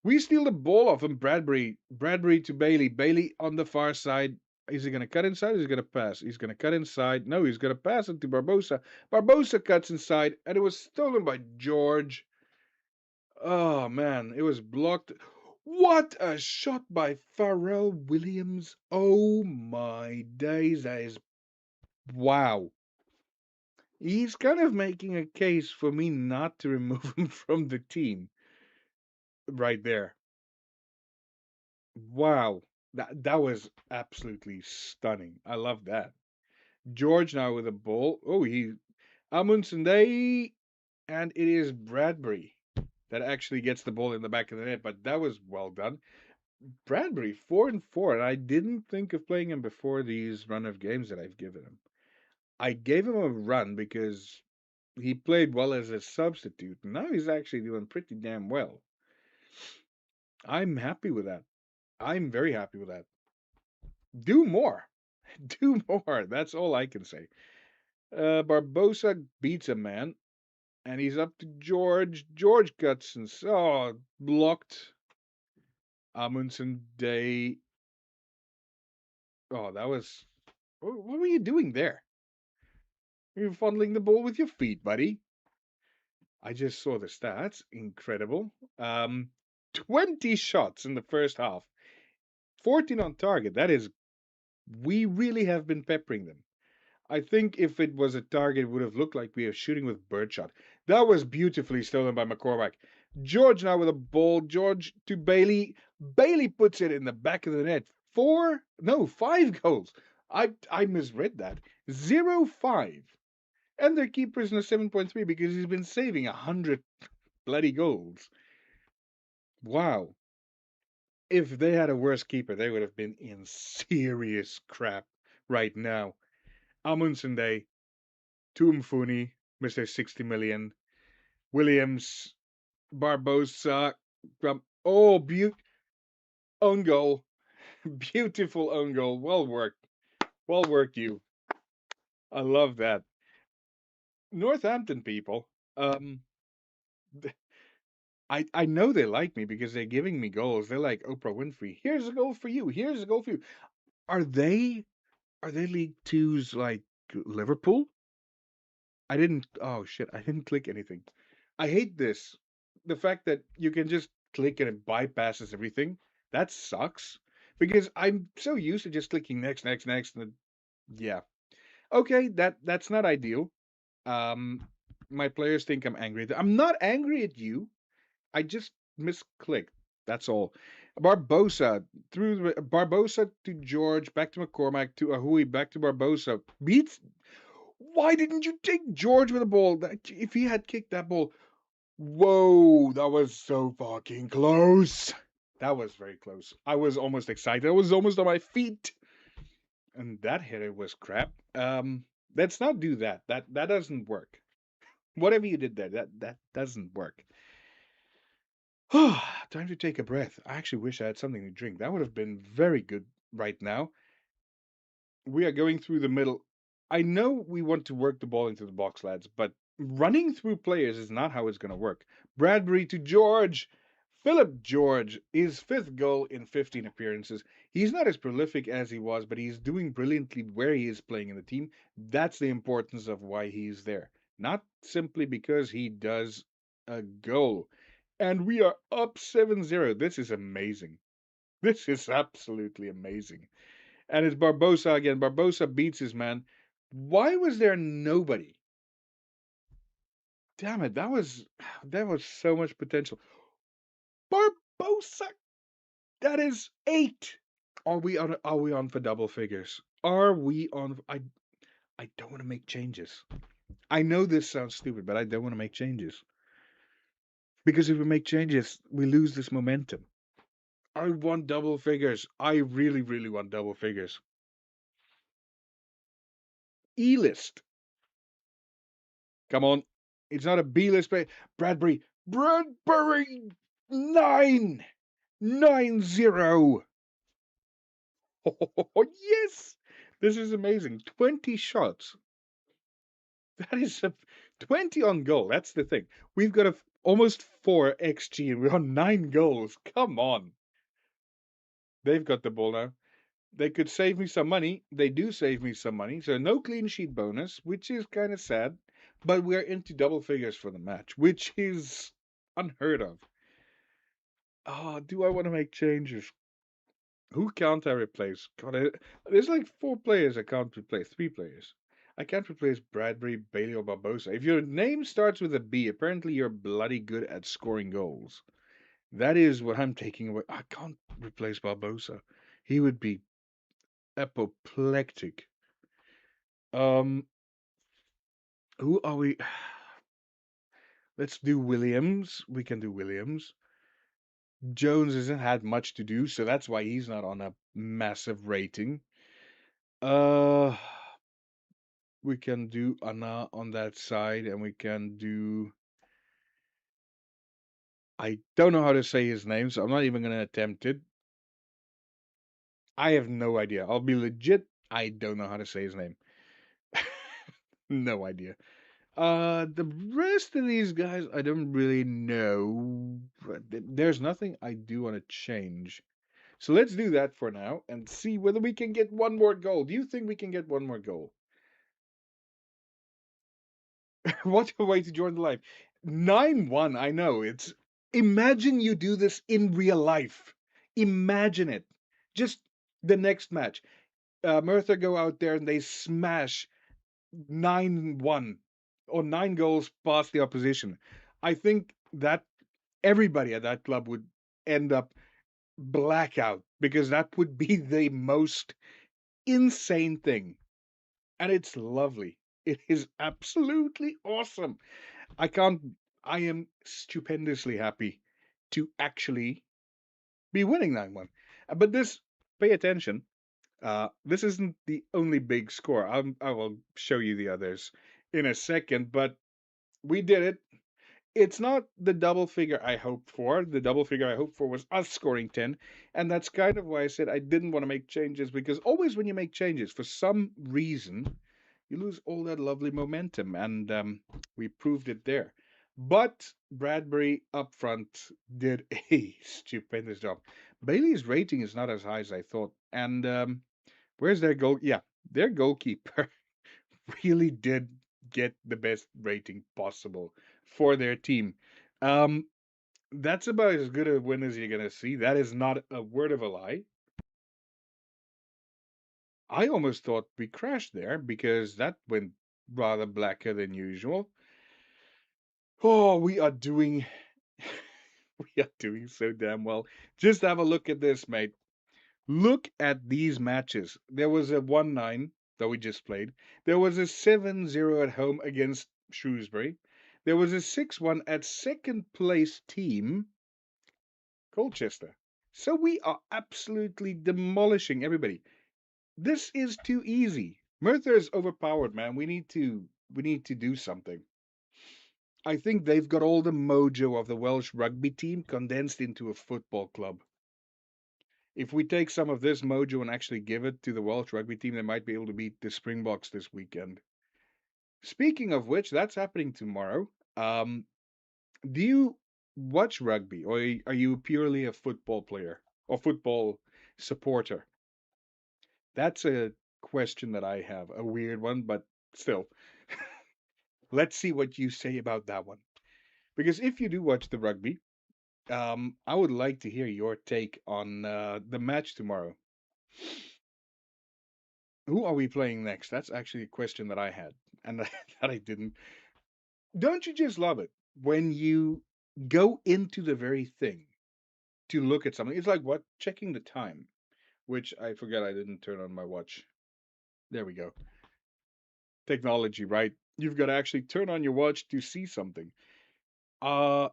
We steal the ball off him, Bradbury. Bradbury to Bailey. Bailey on the far side. Is he going to cut inside? Or is he going to pass? He's going to cut inside. No, he's going to pass it to Barbosa. Barbosa cuts inside, and it was stolen by George. Oh, man. It was blocked. What a shot by Pharrell Williams. Oh, my days. That is. Wow. He's kind of making a case for me not to remove him from the team right there. Wow. That was absolutely stunning. I love that. George now with a ball. Oh, he Amundsen, and it is Bradbury that actually gets the ball in the back of the net, but that was well done. Bradbury 4-4, and I didn't think of playing him before these run of games that I've given him. I gave him a run because he played well as a substitute. Now he's actually doing pretty damn well. I'm happy with that. I'm very happy with that. Do more. Do more. That's all I can say. Barbosa beats a man, and he's up to George. George cuts and blocked. Amundsen Day. Oh, that was. What were you doing there? You're fondling the ball with your feet, buddy. I just saw the stats. Incredible. 20 shots in the first half. 14 on target. That is, we really have been peppering them. I think if it was a target, it would have looked like we are shooting with birdshot. That was beautifully stolen by McCormack. George now with a ball. George to Bailey. Bailey puts it in the back of the net. 5 goals. I misread that. 0-5. And their keeper's in a 7.3 because he's been saving 100 bloody goals. Wow. If they had a worse keeper, they would have been in serious crap right now. Amundsen Day, Tumfuni, Mr. 60 million, Williams, Barbosa, own goal. Beautiful own goal. Well worked. Well worked, you. I love that. Northampton people, I know they like me because they're giving me goals. They're like Oprah Winfrey. Here's a goal for you. Here's a goal for you. Are they are they League Two's like Liverpool? I didn't. Oh shit! I didn't click anything. I hate this. The fact that you can just click and it bypasses everything. That sucks. Because I'm so used to just clicking next, next, next, and yeah. Okay, that's not ideal. Um, my players think I'm angry. I'm not angry at you. I just misclicked. That's all. Barbosa Barbosa to George, back to McCormack to Ahui, back to Barbosa. Beats. Why didn't you take George with the ball? If he had kicked that ball, whoa, that was so fucking close. That was very close. I was almost excited. I was almost on my feet, and that hitter was crap. Let's not do that. That doesn't work. Whatever you did there, that doesn't work. Time to take a breath. I actually wish I had something to drink. That would have been very good right now. We are going through the middle. I know we want to work the ball into the box, lads, but running through players is not how it's going to work. Bradbury to George. Philip George, his fifth goal in 15 appearances. He's not as prolific as he was, but he's doing brilliantly where he is playing in the team. That's the importance of why he's there. Not simply because he does a goal. And we are up 7-0. This is amazing. This is absolutely amazing. And it's Barbosa again. Barbosa beats his man. Why was there nobody? Damn it, that was so much potential. Barbosa, that is 8. Are we on for double figures? Are we on I don't want to make changes. I know this sounds stupid, but I don't want to make changes. Because if we make changes, we lose this momentum. I want double figures. I really, really want double figures. E list. Come on. It's not a B list, but Bradbury 9 9-0. Oh, yes. This is amazing. 20 shots. That is 20 on goal. That's the thing. We've got almost 4 XG and we're on 9 goals. Come on. They've got the ball now. They could save me some money. They do save me some money. So no clean sheet bonus, which is kind of sad. But we're into double figures for the match, which is unheard of. Oh, do I want to make changes? Who can't I replace? God, there's like 4 players I can't replace. 3 players. I can't replace Bradbury, Bailey, or Barbosa. If your name starts with a B, apparently you're bloody good at scoring goals. That is what I'm taking away. I can't replace Barbosa. He would be apoplectic. Um, who are we? Let's do Williams. We can do Williams. Jones hasn't had much to do, so that's why he's not on a massive rating. Uh, we can do Anna on that side, and we can do. I don't know how to say his name, so I'm not even going to attempt it. I have no idea. I'll be legit. I don't know how to say his name. No idea. The rest of these guys, I don't really know. But there's nothing I do want to change. So let's do that for now and see whether we can get one more goal. Do you think we can get one more goal? What a way to join the life. 9-1, I know. It's imagine you do this in real life. Imagine it. Just the next match. Merthyr go out there and they smash 9-1 or 9 goals past the opposition. I think that everybody at that club would end up blackout because that would be the most insane thing. And it's lovely. It is absolutely awesome. I can't, I am stupendously happy to actually be winning that one. But this, pay attention, this isn't the only big score. I will show you the others in a second, but we did it. It's not the double figure I hoped for. The double figure I hoped for was us scoring 10. And that's kind of why I said I didn't want to make changes because always when you make changes, for some reason, you lose all that lovely momentum. And we proved it there. But Bradbury up front did a stupendous job. Bailey's rating is not as high as I thought. And where's their goal? Yeah, their goalkeeper really did get the best rating possible for their team. Um, that's about as good a win as you're gonna see. That is not a word of a lie. I almost thought we crashed there because that went rather blacker than usual. Oh, we are doing we are doing so damn well. Just have a look at this, mate. Look at these matches. There was a 1-9 that we just played. There was a 7-0 at home against Shrewsbury. There was a 6-1 at second place team Colchester. So we are absolutely demolishing everybody. This is too easy. Merthyr is overpowered, man. We need to do something. I think they've got all the mojo of the Welsh rugby team condensed into a football club. If we take some of this mojo and actually give it to the Welsh rugby team, they might be able to beat the Springboks this weekend. Speaking of which, that's happening tomorrow. Um, do you watch rugby, or are you purely a football player or football supporter? That's a question that I have, a weird one, but still. Let's see what you say about that one. Because if you do watch the rugby, I would like to hear your take on the match tomorrow. Who are we playing next? That's actually a question that I had and that I didn't. Don't you just love it when you go into the very thing to look at something? It's like what? Checking the time, which I forgot I didn't turn on my watch. There we go. Technology, right? You've got to actually turn on your watch to see something. Uh,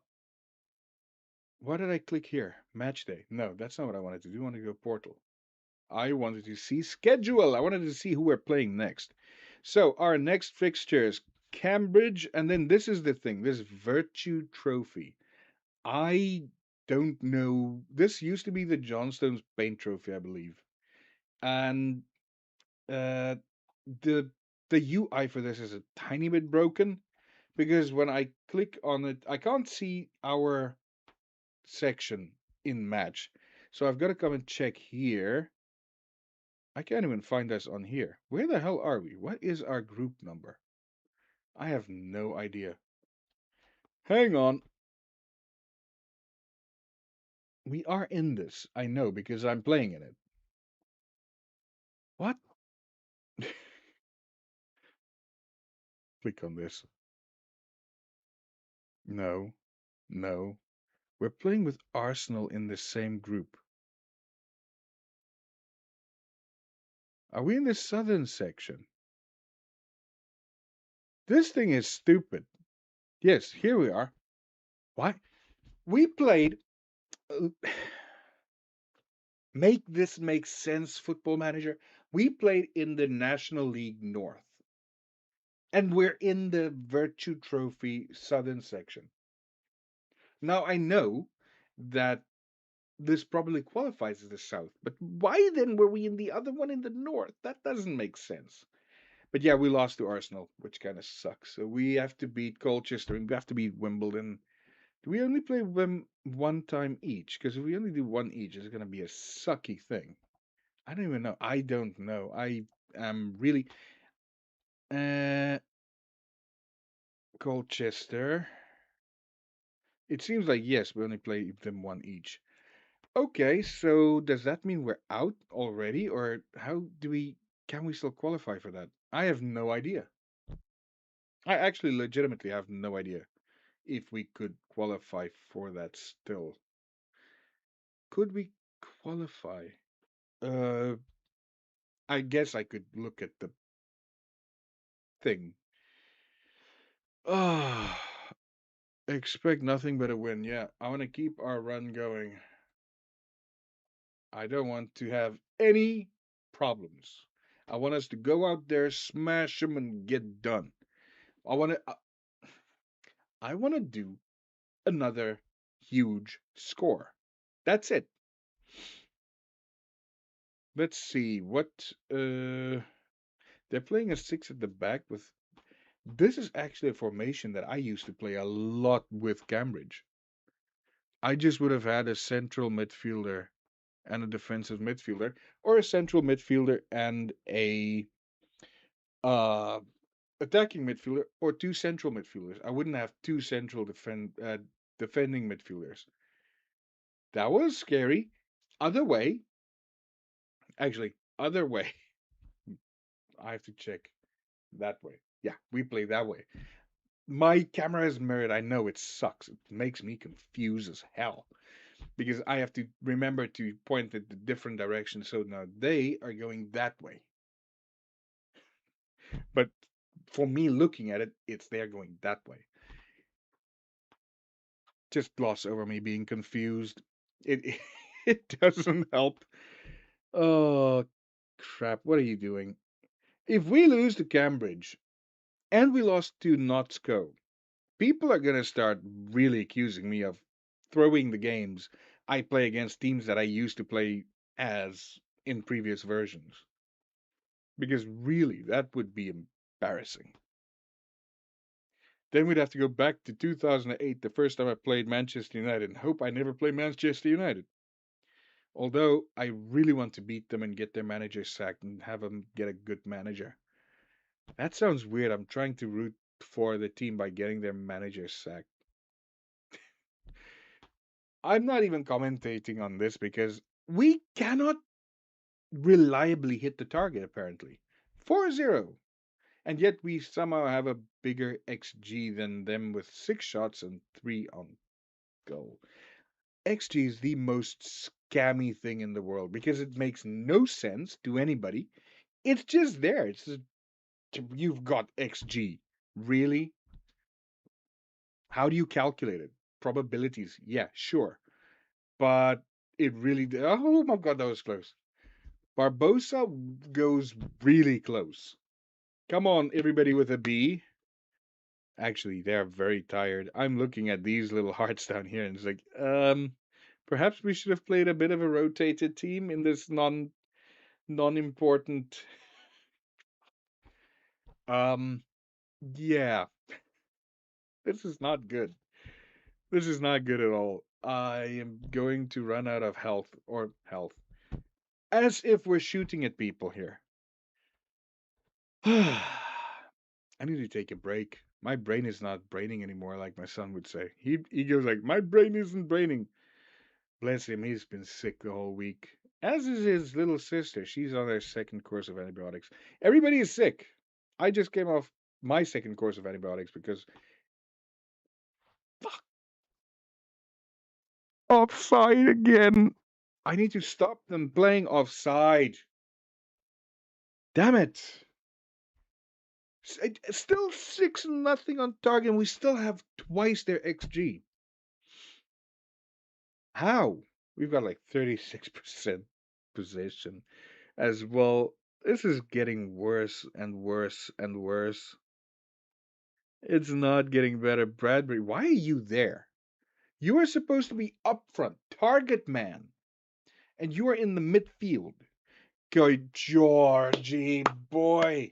why did I click here? Match day. No, that's not what I wanted to do. I wanted to go portal. I wanted to see schedule. I wanted to see who we're playing next. So our next fixture is Cambridge, and then this is the thing, this Virtue Trophy. I don't know. This used to be the Johnstone's Paint Trophy, I believe. And uh the the UI for this is a tiny bit broken because when I click on it, I can't see our section in match. So I've got to come and check here. I can't even find us on here. Where the hell are we? What is our group number? I have no idea. Hang on. We are in this. I know because I'm playing in it. What? Click on this. No, no. We're playing with Arsenal in the same group. Are we in the southern section? This thing is stupid. Yes, here we are. Why? We played. uh, Make this make sense, Football Manager. We played in the National League North, and we're in the Virtue Trophy Southern section. Now, I know that this probably qualifies as the South, but why then were we in the other one in the North? That doesn't make sense. But yeah, we lost to Arsenal, which kind of sucks. So we have to beat Colchester and we have to beat Wimbledon. Do we only play them one time each? Because if we only do one each, it's going to be a sucky thing. I don't even know. I don't know. I am really. Uh, Colchester. It seems like yes, we only play them one each. Okay, so does that mean we're out already, or how do we? Can we still qualify for that? I have no idea. I actually legitimately have no idea if we could qualify for that still. Could we qualify? Uh, I guess I could look at the thing. Ah, expect nothing but a win. Yeah, I want to keep our run going. I don't want to have any problems. I want us to go out there, smash them, and get done. I want to. I want to do another huge score. That's it. Let's see what. They're playing a six at the back with. This is actually a formation that I used to play a lot with Cambridge. I just would have had a central midfielder and a defensive midfielder, or a central midfielder and a uh, attacking midfielder, or two central midfielders. I wouldn't have two central defending midfielders. That was scary. Other way, actually, other way. I have to check that way. Yeah, we play that way. My camera is mirrored. I know it sucks. It makes me confused as hell because I have to remember to point at the different directions. So now they are going that way. But for me looking at it, it's they're going that way. Just gloss over me being confused. It it doesn't help. Oh crap! What are you doing? If we lose to Cambridge and we lost to Notts Co, people are gonna start really accusing me of throwing the games I play against teams that I used to play as in previous versions. Because really, that would be embarrassing. Then we'd have to go back to 2008, the first time I played Manchester United, and hope I never play Manchester United. Although I really want to beat them and get their manager sacked and have them get a good manager. That sounds weird. I'm trying to root for the team by getting their manager sacked. I'm not even commentating on this because we cannot reliably hit the target, apparently. 4-0. And yet we somehow have a bigger XG than them with 6 shots and 3 on goal. XG is the most scammy thing in the world because it makes no sense to anybody. It's just there. It's just, you've got XG. Really? How do you calculate it? Probabilities. Yeah, sure. But it really. Oh my god, that was close. Barbosa goes really close. Come on, everybody with a B. Actually, they're very tired. I'm looking at these little hearts down here and it's like, perhaps we should have played a bit of a rotated team in this non-important. Um, yeah, this is not good. This is not good at all. I am going to run out of health. As if we're shooting at people here. I need to take a break. My brain is not braining anymore, like my son would say. He goes like, my brain isn't braining. Bless him, he's been sick the whole week. As is his little sister. She's on her second course of antibiotics. Everybody is sick. I just came off my second course of antibiotics because fuck, offside again. I need to stop them playing offside. Damn it. Still 6-0 on target, and we still have twice their XG. How? We've got like 36% possession as well. This is getting worse and worse and worse. It's not getting better. Bradbury, why are you there? You are supposed to be up front, target man, and you are in the midfield. Good Georgie, boy.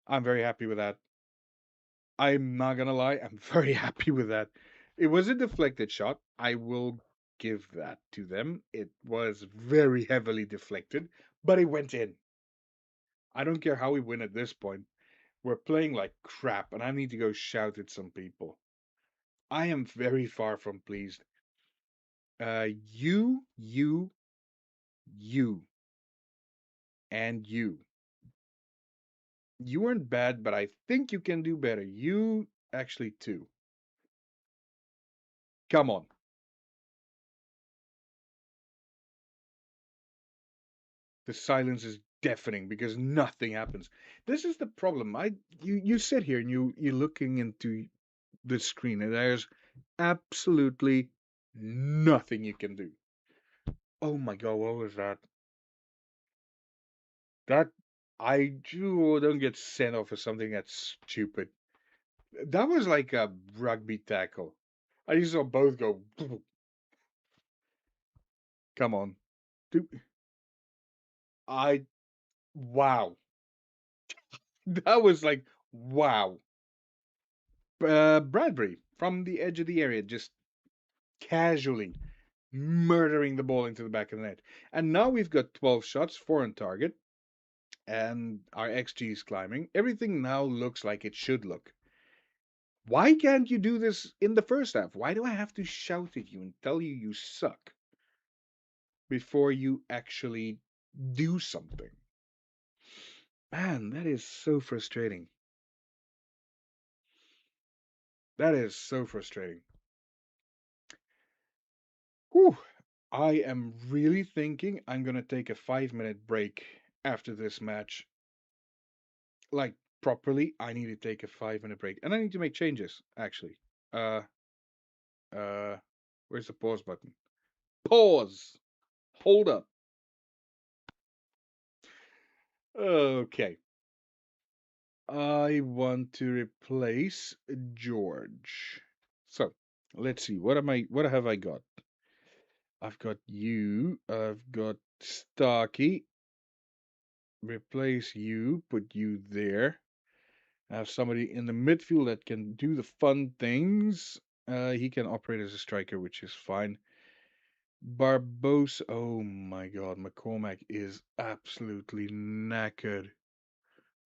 I'm very happy with that. I'm not gonna lie, I'm very happy with that. It was a deflected shot. I will give that to them. It was very heavily deflected, but it went in. I don't care how we win at this point. We're playing like crap, and I need to go shout at some people. I am very far from pleased. You, and you. You weren't bad, but I think you can do better. You actually too. Come on. The silence is deafening because nothing happens. This is the problem. You sit here and you're looking into the screen and there's absolutely nothing you can do. Oh my god, what was that? That I do don't get sent off for something that's stupid. That was like a rugby tackle. I just saw both go. Come on, dude. I wow. That was like Wow. Bradbury from the edge of the area, just casually murdering the ball into the back of the net. And now we've got 12 shots, 4 on target, and our XG is climbing. Everything now looks like it should look. Why can't you do this in the first half? Why do I have to shout at you and tell you you suck before you actually do something? Man, that is so frustrating. That is so frustrating. Whew. I am really thinking I'm gonna take a 5 minute break after this match. Like properly, I need to take a 5 minute break. And I need to make changes, actually. Uh uh where's the pause button? Pause! Hold up. Okay. I want to replace George. So let's see. What have I got? I've got you. I've got Starkey. Replace you. Put you there. Have somebody in the midfield that can do the fun things. He can operate as a striker, which is fine. Barbosa. Oh my God, McCormack is absolutely knackered.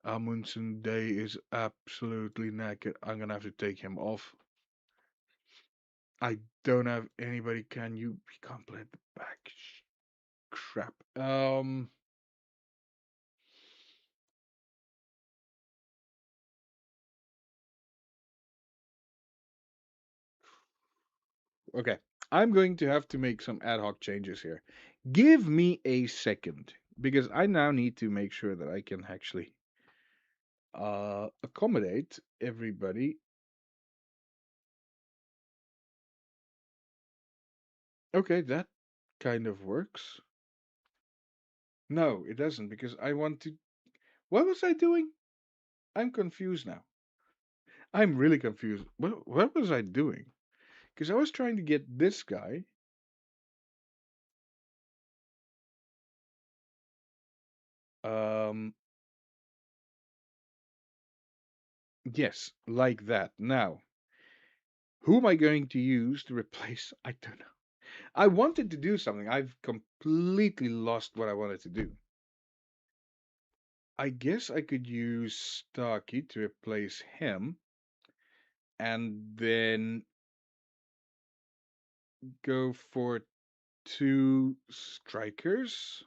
Amundsen Day is absolutely knackered. I'm gonna have to take him off. I don't have anybody. Can you? He can't play at the back. Crap. Okay. I'm going to have to make some ad hoc changes here. Give me a second because I now need to make sure that I can actually accommodate everybody. Okay, that kind of works. No, it doesn't because I want to. What was I doing? I'm confused now. I'm really confused. What was I doing? Because I was trying to get this guy. Um, yes, like that. Now, who am I going to use to replace? I don't know. I wanted to do something. I've completely lost what I wanted to do. I guess I could use Starkey to replace him and then go for two strikers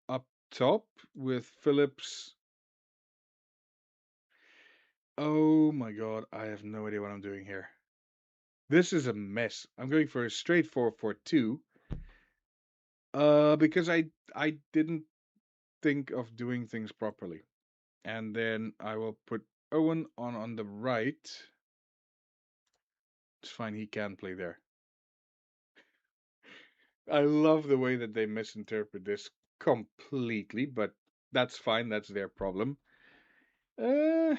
up top with Phillips. Oh my God, I have no idea what I'm doing here. This is a mess. I'm going for a straight 4-4-2. Because I didn't think of doing things properly. And then I will put Owen on the right. It's fine, he can play there. I love the way that they misinterpret this completely, but that's fine, that's their problem. Uh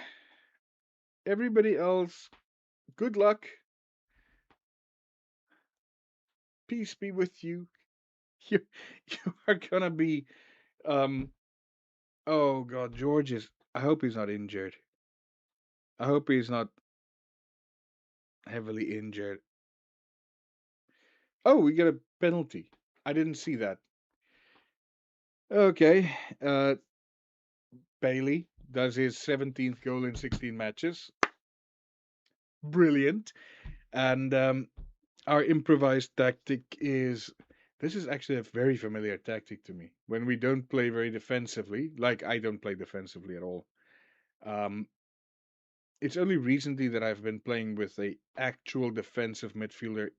Everybody else, good luck. Peace be with you. You you are gonna be oh God, George is I hope he's not injured. I hope he's not heavily injured. Oh, we get a penalty. I didn't see that. Okay. Bailey does his 17th goal in 16 matches. Brilliant. And our improvised tactic is this is actually a very familiar tactic to me. When we don't play very defensively, like I don't play defensively at all. Um, it's only recently that I've been playing with a actual defensive midfielder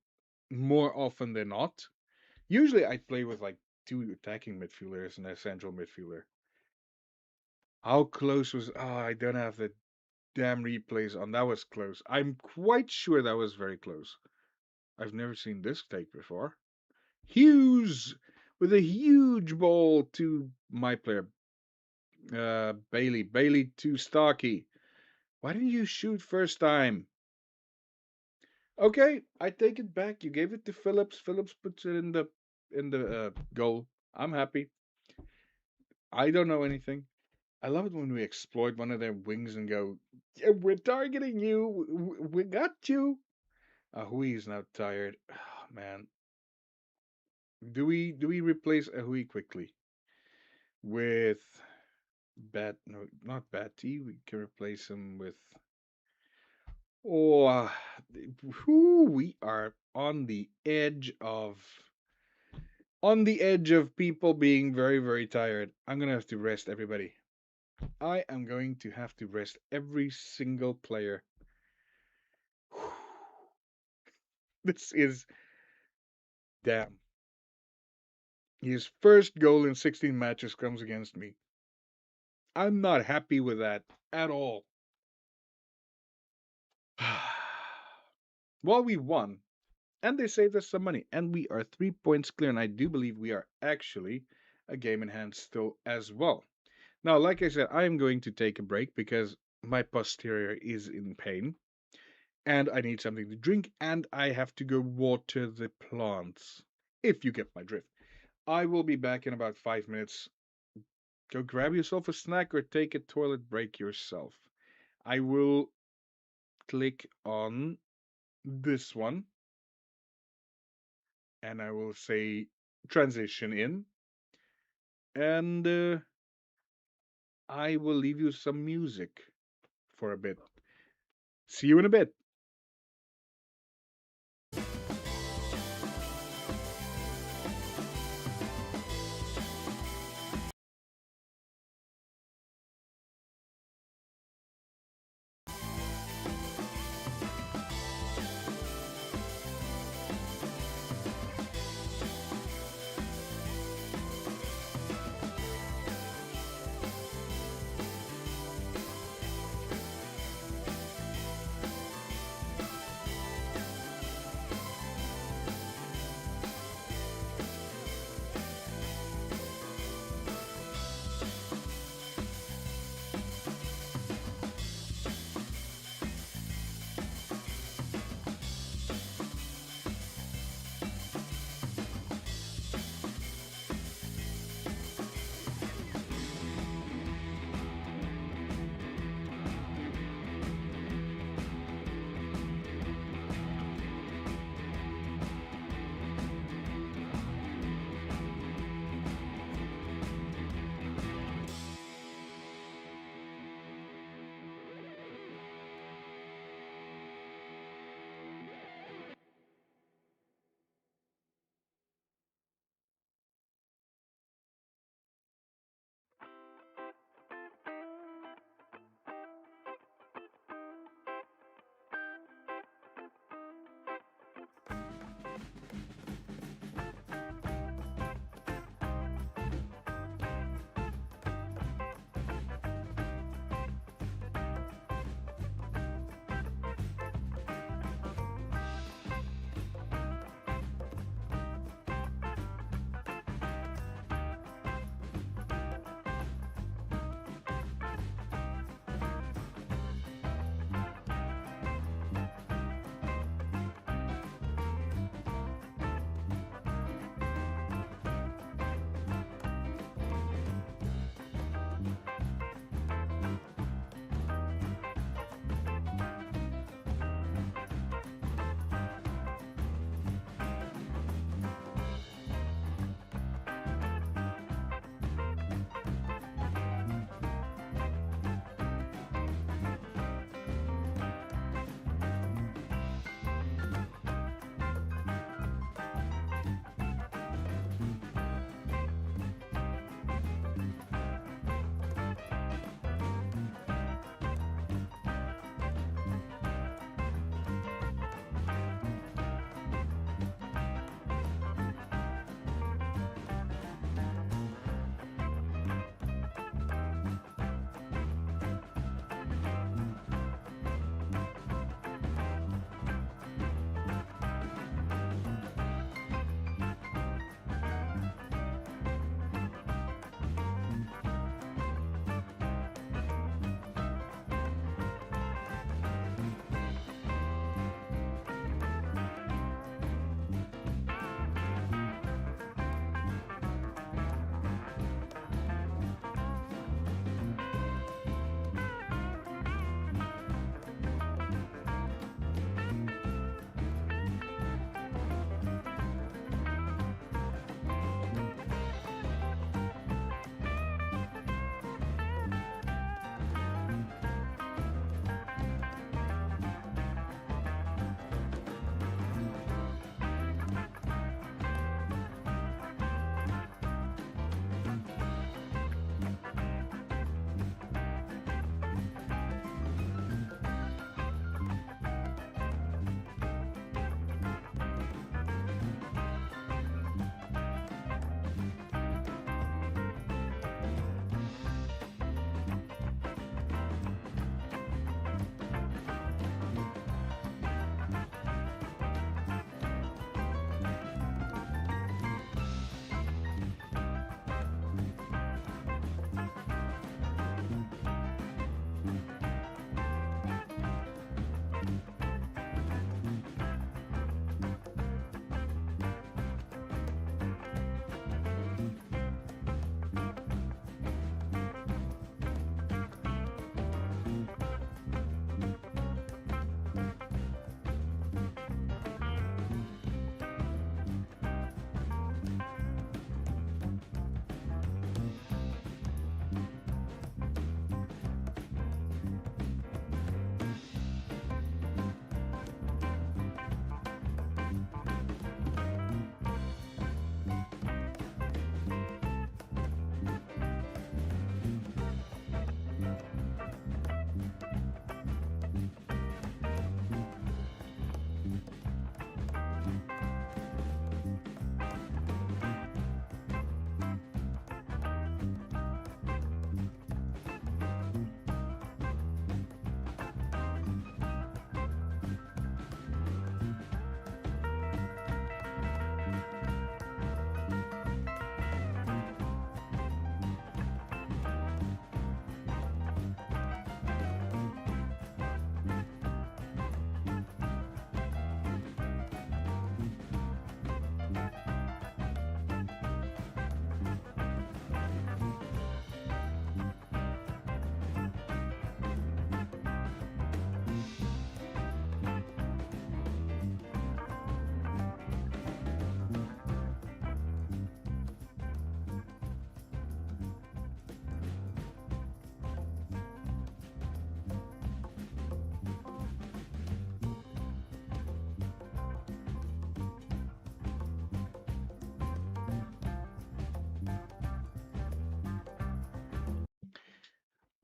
more often than not. Usually I play with like two attacking midfielders and a central midfielder. How close was I don't have the damn replays on. That was close. I'm quite sure that was very close. I've never seen this take before. Hughes with a huge ball to my player. Bailey. Bailey to Starkey. Why didn't you shoot first time? Okay, I take it back. You gave it to Phillips. Phillips puts it in the goal. I'm happy. I don't know anything. I love it when we exploit one of their wings and go, yeah, we're targeting you. We got you. Ahui is now tired. Oh, man, do we replace Ahui quickly with Bat? No, not Batty. We can replace him with. Oh, we are on the edge of people being very, very tired. I'm gonna have to rest everybody. I am going to have to rest every single player. This is damn. His first goal in 16 matches comes against me. I'm not happy with that at all. Well, we won, and they saved us some money, and we are 3 points clear, and I do believe we are actually a game in hand still as well. Now, like I said, I am going to take a break because my posterior is in pain, and I need something to drink, and I have to go water the plants. If you get my drift. I will be back in about 5 minutes. Go grab yourself a snack or take a toilet break yourself. I will click on this one and I will say transition in, and I will leave you some music for a bit. See you in a bit.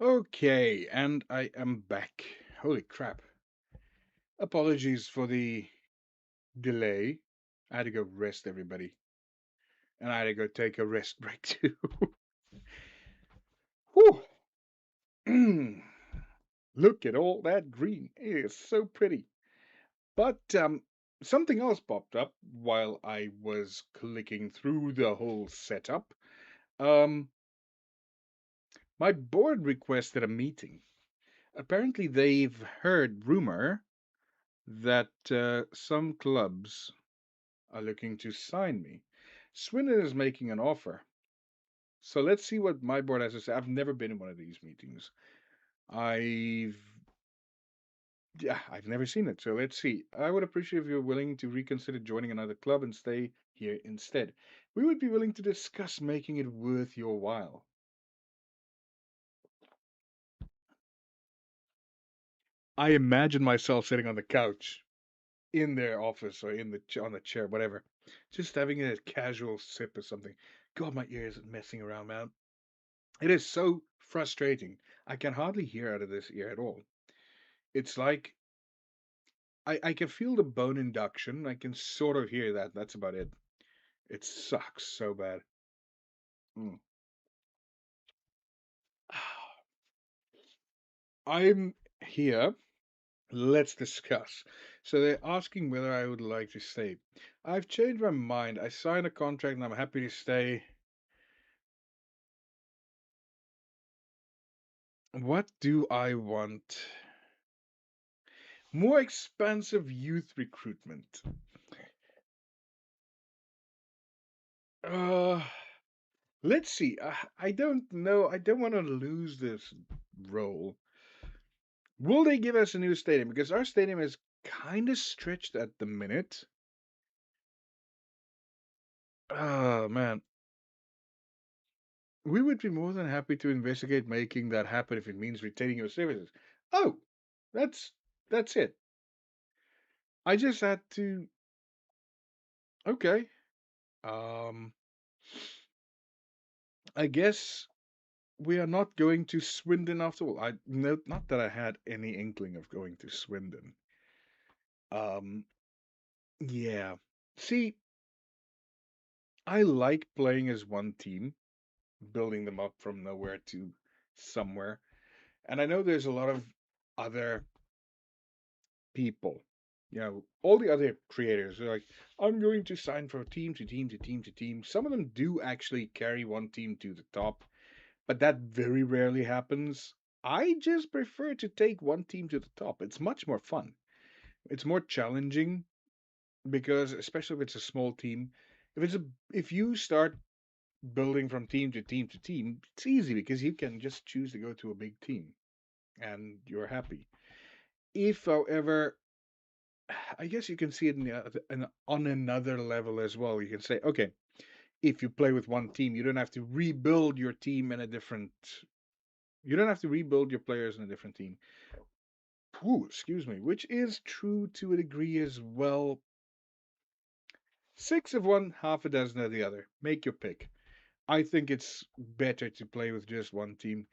Okay, and I am back. Holy crap. Apologies for the delay. I had to go rest everybody. And I had to go take a rest break too. Whew. Look at all that green. It is so pretty. But something else popped up while I was clicking through the whole setup. Um, my board requested a meeting. Apparently, they've heard rumor that some clubs are looking to sign me. Swindon is making an offer. So let's see what my board has to say. I've never been in one of these meetings. I've yeah, I've never seen it. So let's see. I would appreciate if you're willing to reconsider joining another club and stay here instead. We would be willing to discuss making it worth your while. I imagine myself sitting on the couch in their office or in the on the chair, whatever, just having a casual sip or something. God, my ears are messing around, man. It is so frustrating. I can hardly hear out of this ear at all. It's like I can feel the bone induction. I can sort of hear that. That's about it. It sucks so bad. Mm. I'm here. Let's discuss. So they're asking whether I would like to stay. I've changed my mind. I signed a contract and I'm happy to stay. What do I want? More expansive youth recruitment. Uh, let's see. I don't know. I don't want to lose this role. Will they give us a new stadium? Because our stadium is kind of stretched at the minute. Oh, man. We would be more than happy to investigate making that happen if it means retaining your services. Oh, that's that's it. I just had to. Okay. Um, I guess we are not going to Swindon after all. I no, not that I had any inkling of going to Swindon. Um, yeah. See, I like playing as one team, building them up from nowhere to somewhere. And I know there's a lot of other people, all the other creators are like, I'm going to sign for team to team to team to team. Some of them do actually carry one team to the top, but that very rarely happens. I just prefer to take one team to the top. It's much more fun. It's more challenging because, especially if it's a small team, if you start building from team to team to team, it's easy because you can just choose to go to a big team and you're happy. If, however, I guess you can see it on another level as well. You can say, okay, if you play with one team, you don't have to rebuild your team in a different. You don't have to rebuild your players in a different team. Ooh, excuse me, which is true to a degree as well. Six of one, half a dozen of the other. Make your pick. I think it's better to play with just one team.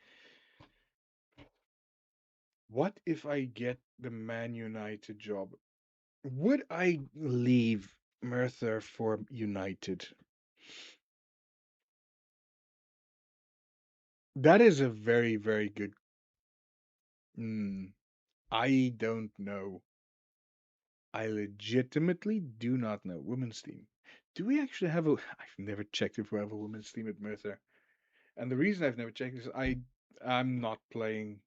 What if I get the Man United job? Would I leave Merthyr for United? That is a very, very good. Mm, I don't know. I legitimately do not know. Women's team. Do we actually have a? I've never checked if we have a women's team at Merthyr. And the reason I've never checked is I'm not playing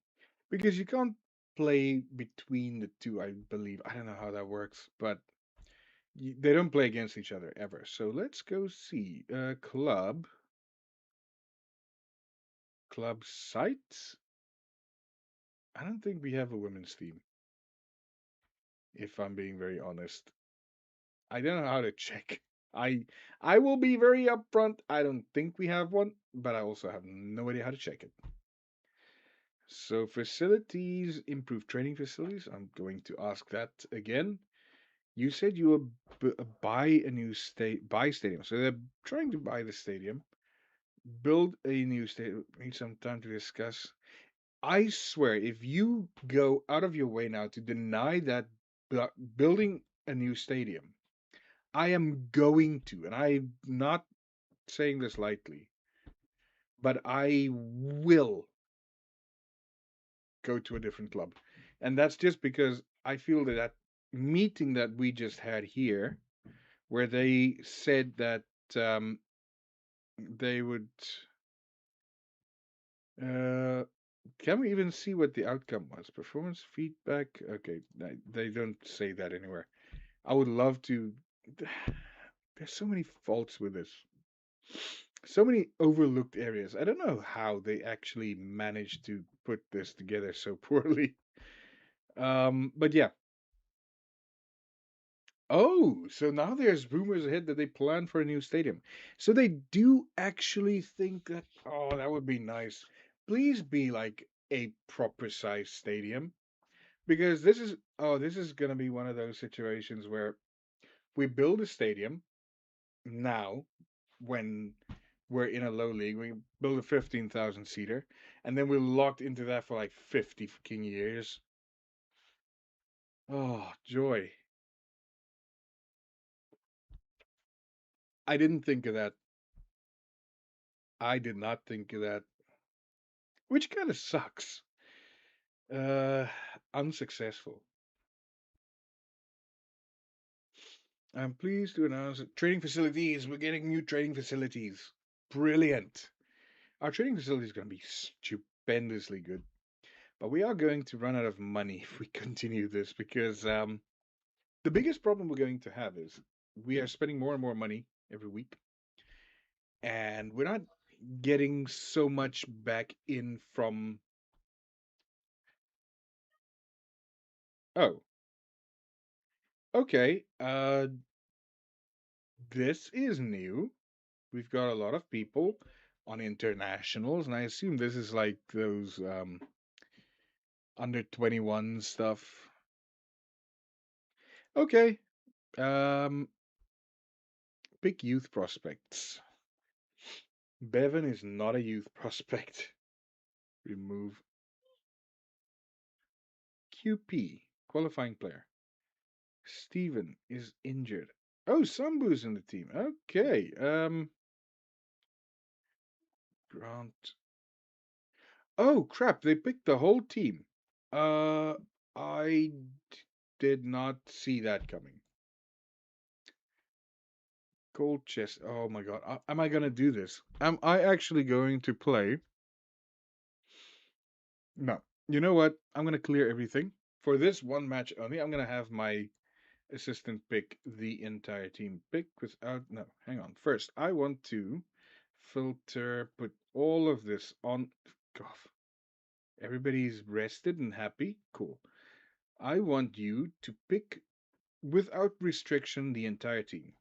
because you can't play between the two. I believe I don't know how that works, but they don't play against each other ever. So let's go see. Club site. I don't think we have a women's team. If I'm being very honest. I don't know how to check. I I will be very upfront. I don't think we have one, but I also have no idea how to check it. So facilities, improve training facilities. I'm going to ask that again. You said you will buy a new buy stadium. So they're trying to buy the stadium, build a new stadium. Need some time to discuss. I swear, if you go out of your way now to deny that building a new stadium, I am going to, and I'm not saying this lightly, but I will go to a different club. And that's just because I feel that that meeting that we just had here, where they said that they would. Uh, can we even see what the outcome was? Performance feedback? Okay, they don't say that anywhere. I would love to. There's so many faults with this. So many overlooked areas. I don't know how they actually managed to put this together so poorly. But yeah. Oh, so now there's rumors ahead that they plan for a new stadium. So they do actually think that, oh, that would be nice. Please be like a proper size stadium. Because this is gonna be one of those situations where we build a stadium now when we're in a low league. We build a 15,000 seater, and then we're locked into that for like 50 fucking years. Oh, joy. I didn't think of that. I did not think of that, which kind of sucks. Uh, Unsuccessful. I'm pleased to announce that training facilities, we're getting new training facilities. Brilliant. Our training facility is going to be stupendously good. But we are going to run out of money if we continue this because the biggest problem we're going to have is we are spending more and more money every week, and we're not getting so much back in from. Oh, okay. This is new. We've got a lot of people on internationals, and I assume this is like those under 21 stuff. Okay. Um, Pick youth prospects. Bevan is not a youth prospect. Remove QP, qualifying player. Steven is injured. Oh, Sambu's in the team. Okay. Grant. Oh, crap. They picked the whole team. Uh, I did not see that coming. Cold chest. Oh my god. Am I going to do this? Am I actually going to play? No. You know what? I'm going to clear everything. For this one match only, I'm going to have my assistant pick the entire team. Pick without. No, hang on. First, I want to filter, put all of this on. Cough. Everybody's rested and happy. Cool. I want you to pick without restriction the entire team.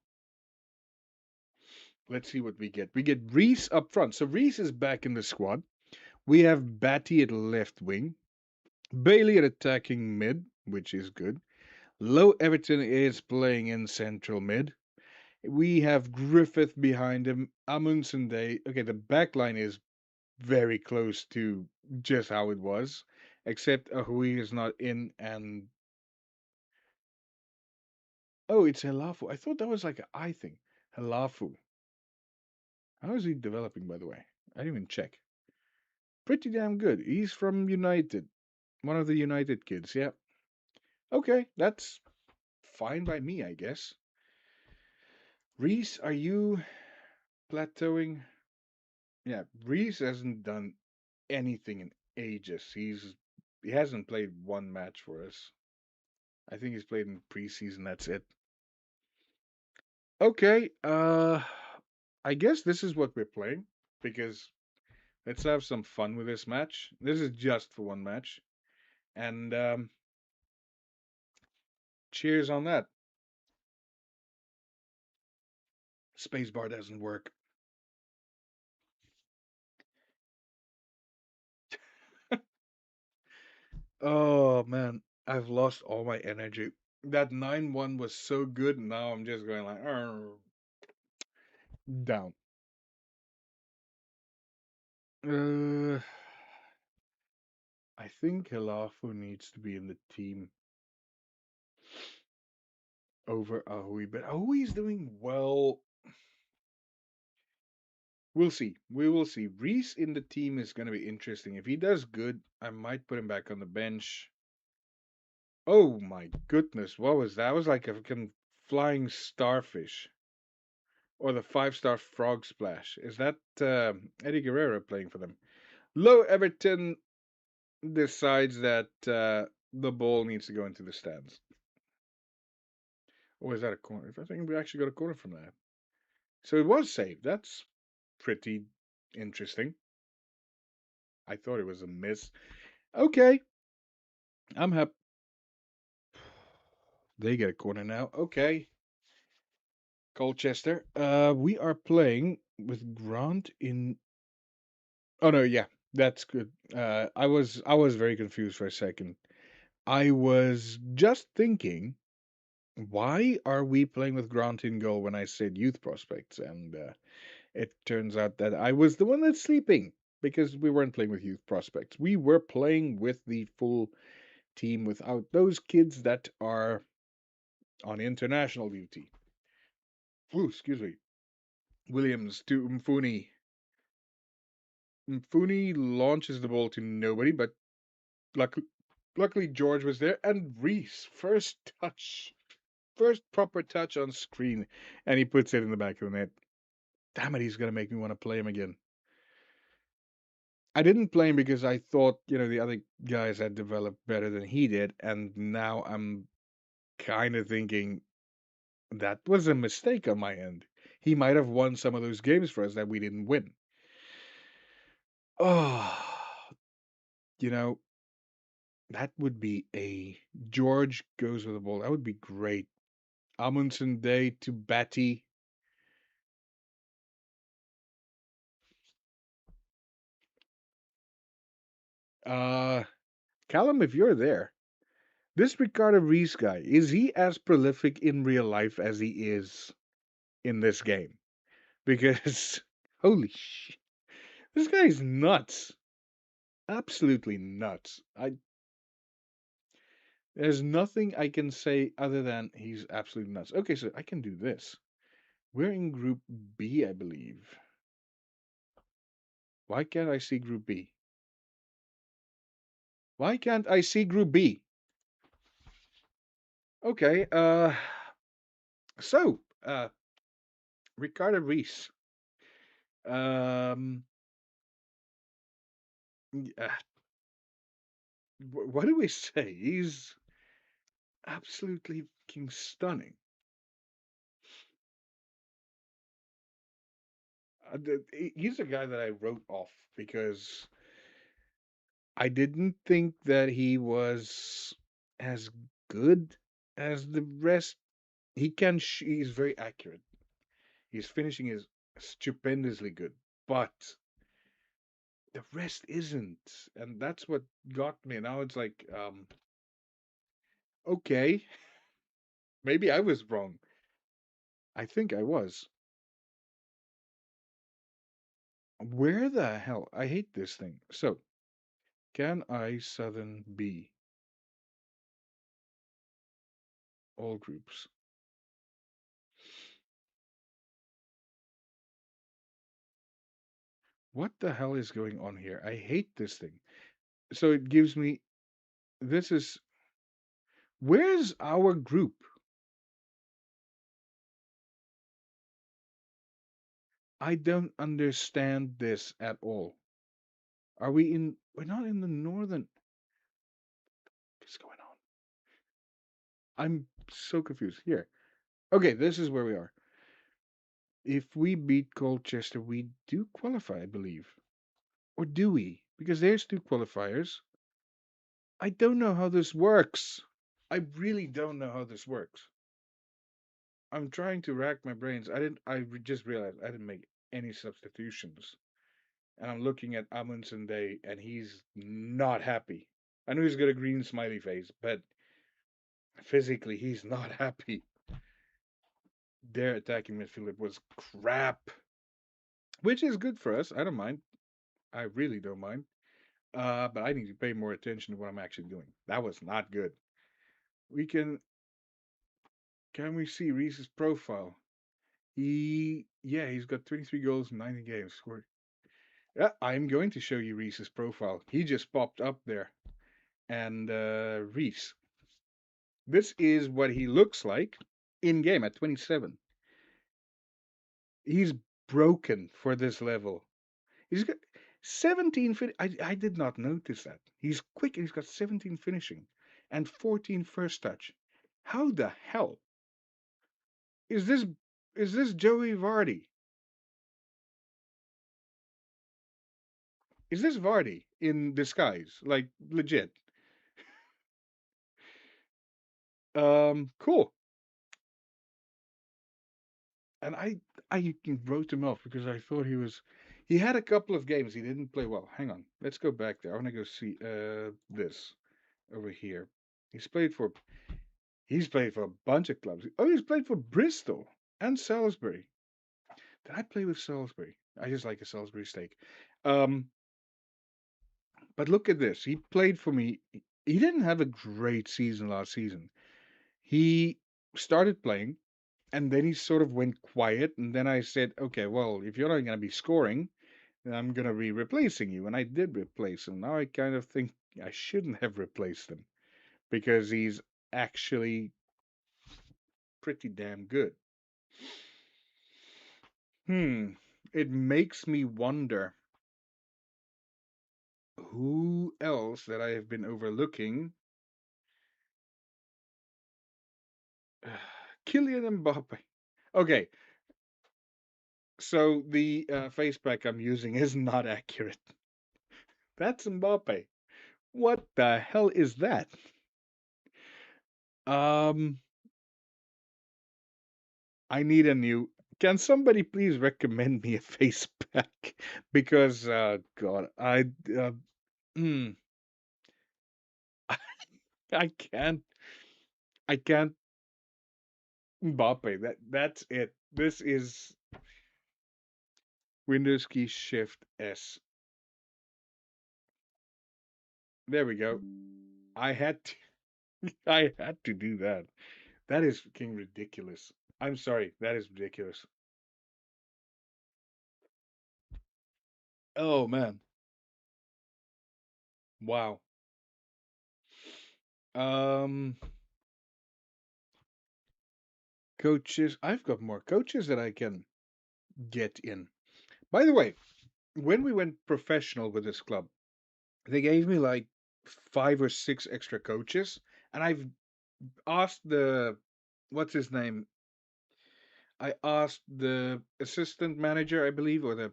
Let's see what we get. We get Reese up front. So Reese is back in the squad. We have Batty at left wing, Bailey at attacking mid, which is good. Low Everton is playing in central mid. We have Griffith behind him, Amundsen Day. Okay, the back line is very close to just how it was, except Ahui is not in. And oh, it's Helafu. I thought that was like an I thing. Helafu. How is he developing, by the way? I didn't even check. Pretty damn good. He's from United, one of the United kids. Yeah. Okay, that's fine by me, I guess. Reese, are you plateauing? Yeah, Reese hasn't done anything in ages. He hasn't played one match for us. I think he's played in preseason. That's it. Okay. I guess this is what we're playing because let's have some fun with this match. This is just for one match, and cheers on that. Spacebar doesn't work. Oh man, I've lost all my energy. That 9-1 was so good. Now I'm just going like "Arr," down. Uh, I think Hilafo needs to be in the team over Ahui, but Ahui's doing well. We'll see. We will see. Reese in the team is going to be interesting. If he does good, I might put him back on the bench. Oh my goodness, what was that? It was like a fucking flying starfish or the five-star frog splash. Is that Eddie Guerrero playing for them? Low Everton decides that the ball needs to go into the stands. Or is that a corner? I think we actually got a corner from that. So it was saved. That's pretty interesting. I thought it was a miss. Okay, I'm happy. They get a corner now. Okay, Colchester. We are playing with Grant in. Oh no, yeah, that's good. I was very confused for a second. I was just thinking, why are we playing with Grant in goal when I said youth prospects? And it turns out that I was the one that's sleeping because we weren't playing with youth prospects. We were playing with the full team without those kids that are on international duty. Ooh, excuse me. Williams to Mfuni. Mfuni launches the ball to nobody, but luckily, luckily George was there. And Reese, first proper touch on screen, and he puts it in the back of the net. Damn it, he's gonna make me want to play him again. I didn't play him because I thought, the other guys had developed better than he did, and now I'm kind of thinking that was a mistake on my end. He might have won some of those games for us that we didn't win. Oh, you know, that would be a George goes with the ball. That would be great. Amundsen Day to Batty. Uh, Callum, if you're there, this Ricardo Reese guy, is he as prolific in real life as he is in this game? Because, holy shit, this guy's nuts. Absolutely nuts. There's nothing I can say other than he's absolutely nuts. Okay, so I can do this. We're in Group B, I believe. Why can't I see Group B? Why can't I see Group B? Okay, so, Ricardo Reese. Um, uh, what do we say? He's absolutely fucking stunning. He's a guy that I wrote off because I didn't think that he was as good as the rest. He's very accurate. His finishing is stupendously good, but the rest isn't, and that's what got me. Now it's like, okay, maybe I was wrong. I think I was. Where the hell? I hate this thing. So, can I Southern B all groups? What the hell is going on here? I hate this thing. So it gives me this is where's our group? I don't understand this at all. We're not in the northern. What's going on? I'm so confused. Here. Okay, this is where we are. If we beat Colchester, we do qualify, I believe. Or do we? Because there's two qualifiers. I don't know how this works. I really don't know how this works. I'm trying to rack my brains. Just realized I didn't make any substitutions. And I'm looking at Amundsen Day, and he's not happy. I know he's got a green smiley face, but physically, he's not happy. Their attacking midfielder was crap, which is good for us. I don't mind. I really don't mind. But I need to pay more attention to what I'm actually doing. That was not good. We can we see Reese's profile? He's got 23 goals in 90 games scored. Yeah, I'm going to show you Reese's profile. He just popped up there. And Reese, this is what he looks like in game at 27. He's broken for this level. He's got 17 I did not notice that. He's quick and he's got 17 finishing and 14 first touch. How the hell is this Joey Vardy? Is this Vardy in disguise? Like legit. Cool. And I wrote him off because I thought he had a couple of games he didn't play well. Hang on. Let's go back there. I want to go see this over here. He's played for He's played for a bunch of clubs. Oh, he's played for Bristol and Salisbury. Did I play with Salisbury? I just like a Salisbury steak. Um, but look at this. He played for me. He didn't have a great season last season. He started playing and then he sort of went quiet. And then I said, okay, well, if you're not going to be scoring, then I'm going to be replacing you. And I did replace him. Now I kind of think I shouldn't have replaced him because he's actually pretty damn good. Hmm. It makes me wonder who else that I have been overlooking. Kylian Mbappe. Okay, so the face pack I'm using is not accurate. That's Mbappe. What the hell is that? Um, I need a new. Can somebody please recommend me a face pack? Because God, mm, I can't, I can't Mbappe. That's it. This is Windows key Shift S. There we go. I had to, I had to do that. That is fucking ridiculous. I'm sorry. That is ridiculous. Oh man. Wow. Um, coaches. I've got more coaches that I can get in. By the way, when we went professional with this club, they gave me like 5 or 6 extra coaches, and I've asked the what's his name? I asked the assistant manager, I believe, or the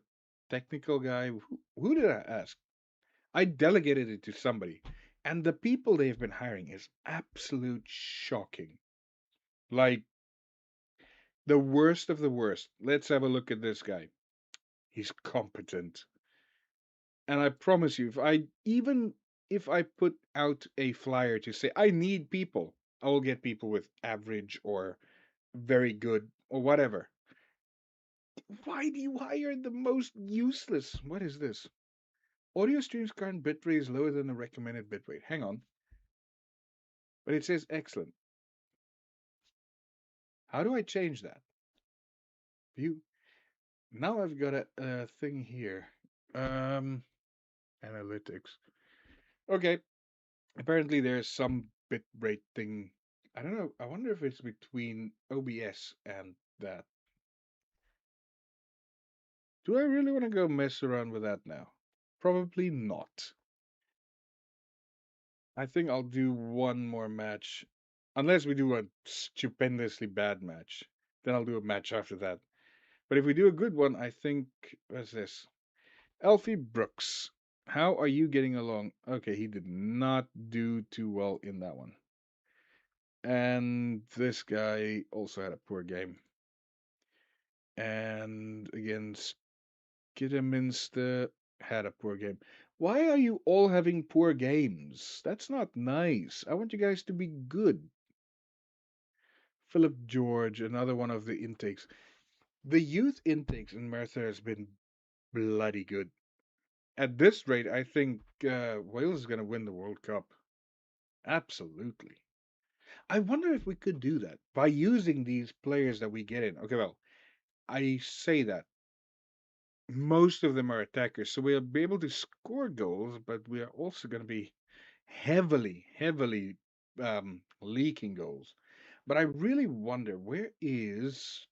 technical guy. Who did I ask? I delegated it to somebody, and the people they've been hiring is absolute shocking. Like the worst of the worst. Let's have a look at this guy. He's competent. And I promise you, if I put out a flyer to say I need people, I will get people with average or very good or whatever. Why do you hire the most useless? What is this? Audio stream's current bitrate is lower than the recommended bitrate. Hang on. But it says excellent. How do I change that? View. Now I've got a thing here. Um, analytics. Okay. Apparently there's some bitrate thing. I don't know. I wonder if it's between OBS and that. Do I really want to go mess around with that now? Probably not. I think I'll do one more match. Unless we do a stupendously bad match. Then I'll do a match after that. But if we do a good one, I think. What's this? Elfie Brooks. How are you getting along? Okay, he did not do too well in that one. And this guy also had a poor game. And against Kidderminster had a poor game. Why are you all having poor games? That's not nice. I want you guys to be good. Philip George, another one of the intakes. The youth intakes in Merthyr has been bloody good. At this rate, I think Wales is going to win the World Cup. Absolutely. I wonder if we could do that by using these players that we get in. Okay, well, I say that most of them are attackers, so we'll be able to score goals, but we are also going to be heavily leaking goals. But I really wonder where is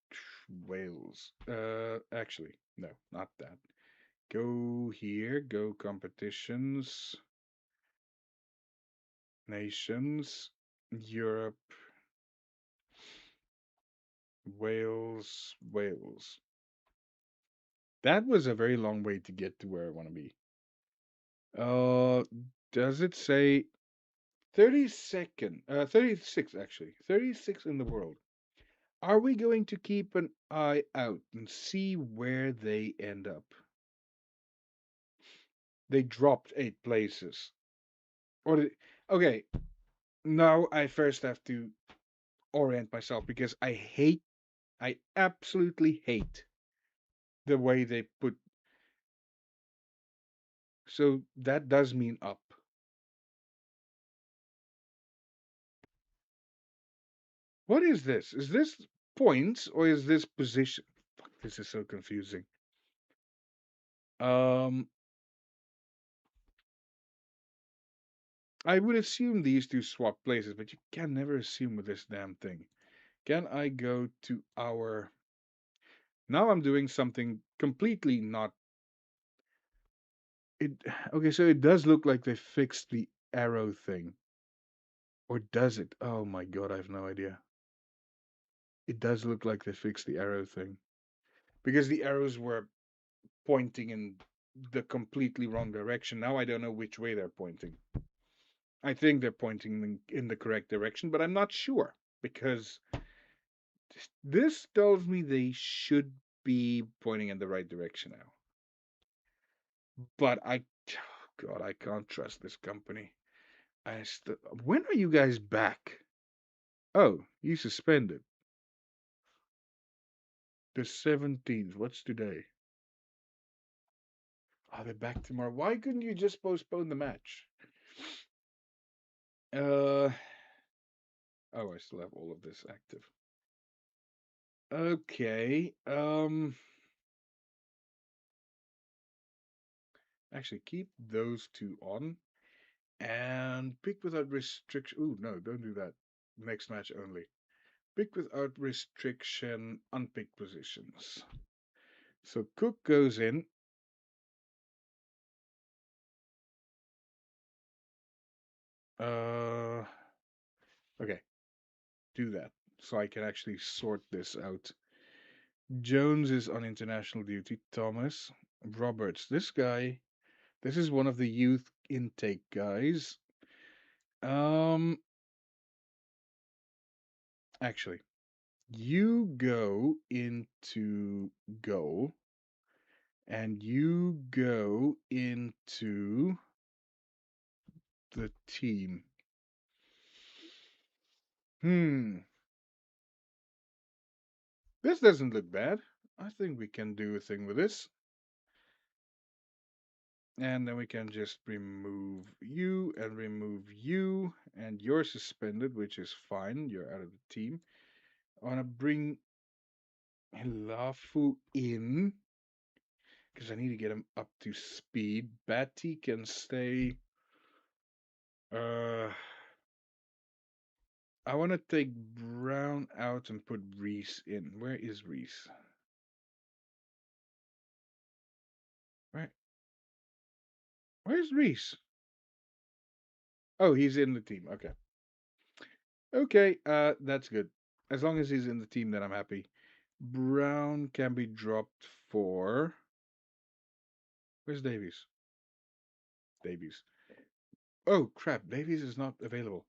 Wales? Actually, no, not that. Go here, go competitions, nations, Europe, Wales, Wales. That was a very long way to get to where I want to be. Uh, does it say 32nd? 36 actually. 36 in the world. Are we going to keep an eye out and see where they end up? They dropped 8 places. Or okay, now I first have to orient myself because I absolutely hate the way they put. So that does mean up. What is this? Is this points or is this position? Fuck, this is so confusing. Um, I would assume these two swap places, but you can never assume with this damn thing. Can I go to our? Now I'm doing something completely not. It okay, so it does look like they fixed the arrow thing, or does it? Oh my god, I have no idea. It does look like they fixed the arrow thing because the arrows were pointing in the completely wrong direction. Now I don't know which way they're pointing. I think they're pointing in the correct direction, but I'm not sure because this tells me they should be pointing in the right direction now. But God, I can't trust this company. When are you guys back? Oh, you suspended the 17th. What's today? Are they back tomorrow? Why couldn't you just postpone the match? Uh, oh, I still have all of this active. Okay. Actually, keep those two on and pick without restriction. Ooh, no, don't do that. Next match only. Pick without restriction, unpick positions. So Cook goes in. Uh, okay, do that so I can actually sort this out. Jones is on international duty. Thomas, Roberts. This guy. This is one of the youth intake guys. Um, actually, you go into goal and you go into the team. Hmm. This doesn't look bad. I think we can do a thing with this. And then we can just remove you and remove you. And you're suspended, which is fine. You're out of the team. I want to bring Hilafu in because I need to get him up to speed. Batty can stay. Uh, I want to take Brown out and put Reese in. Where is Reese? Where? Where's Reese? Oh, he's in the team. Okay. Okay, that's good. As long as he's in the team, then I'm happy. Brown can be dropped for. Where's Davies? Davies. Oh, crap. Davies is not available.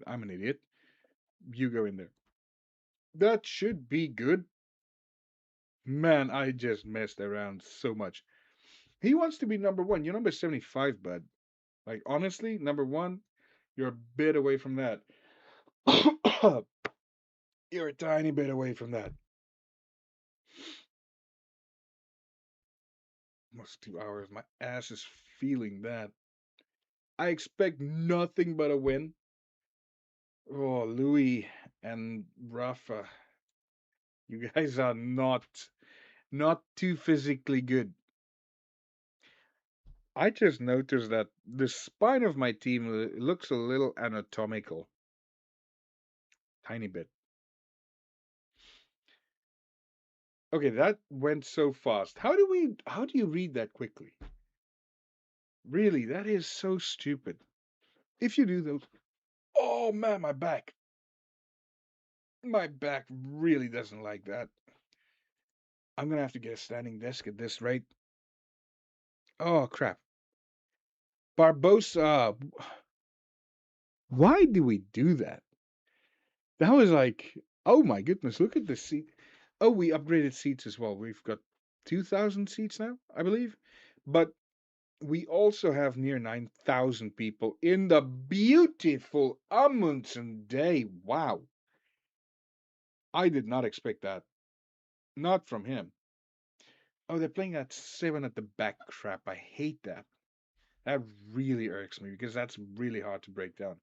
I'm an idiot. You go in there. That should be good. Man, I just messed around so much. He wants to be number one. You're number 75, bud. Like, honestly, number one, you're a bit away from that. You're a tiny bit away from that. almost 2 hours. My ass is feeling that. I expect nothing but a win. Oh, Louis and Rafa, you guys are not too physically good. I just noticed that the spine of my team looks a little anatomical, tiny bit. Okay, that went so fast. How do you read that quickly? Really, that is so stupid. If you do those, oh man, my back really doesn't like that. I'm gonna have to get a standing desk at this rate. Oh crap. Barbosa, why do we do that? That was like, oh my goodness, look at the seat. Oh, we upgraded seats as well. We've got 2,000 seats now, I believe. But we also have near 9,000 people in the beautiful Amundsen Day. Wow. I did not expect that. Not from him. Oh, they're playing that seven at the back crap. I hate that. That really irks me because that's really hard to break down.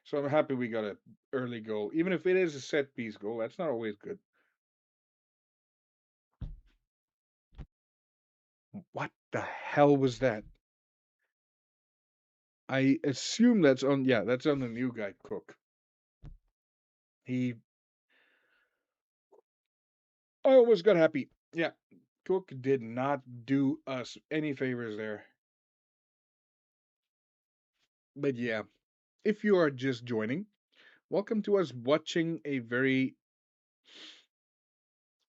So I'm happy we got a early goal. Even if it is a set piece goal, that's not always good. What the hell was that? I assume that's on, yeah, that's on the new guy, Cook. He, I almost got happy. Yeah, Cook did not do us any favors there. But yeah, if you are just joining, welcome to us watching a very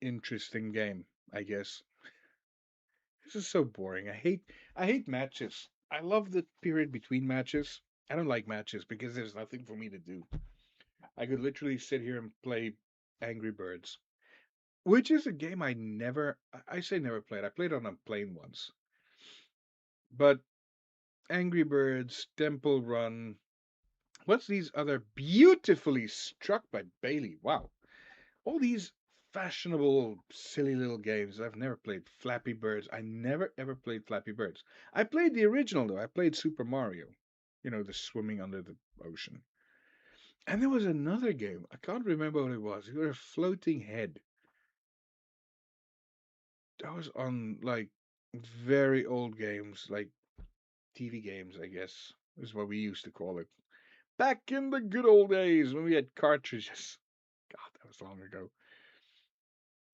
interesting game, I guess. This is so boring. I hate matches. I love the period between matches. I don't like matches because there's nothing for me to do. I could literally sit here and play Angry Birds, which is a game I say never played. I played on a plane once. But Angry Birds, Temple Run, what's these other beautifully struck by Bailey? Wow. All these fashionable, silly little games. I've never played Flappy Birds. I never ever played Flappy Birds. I played the original though. I played Super Mario. You know, the swimming under the ocean. And there was another game. I can't remember what it was. You were a floating head. That was on like very old games, like TV games, I guess, is what we used to call it. Back in the good old days when we had cartridges. God, that was long ago.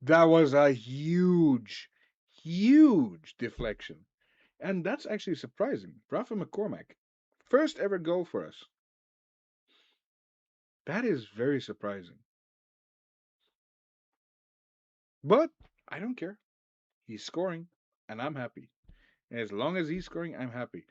That was a huge deflection. And that's actually surprising. Rafa McCormack, first ever goal for us. That is very surprising. But I don't care. He's scoring, and I'm happy. And as long as he's scoring, I'm happy.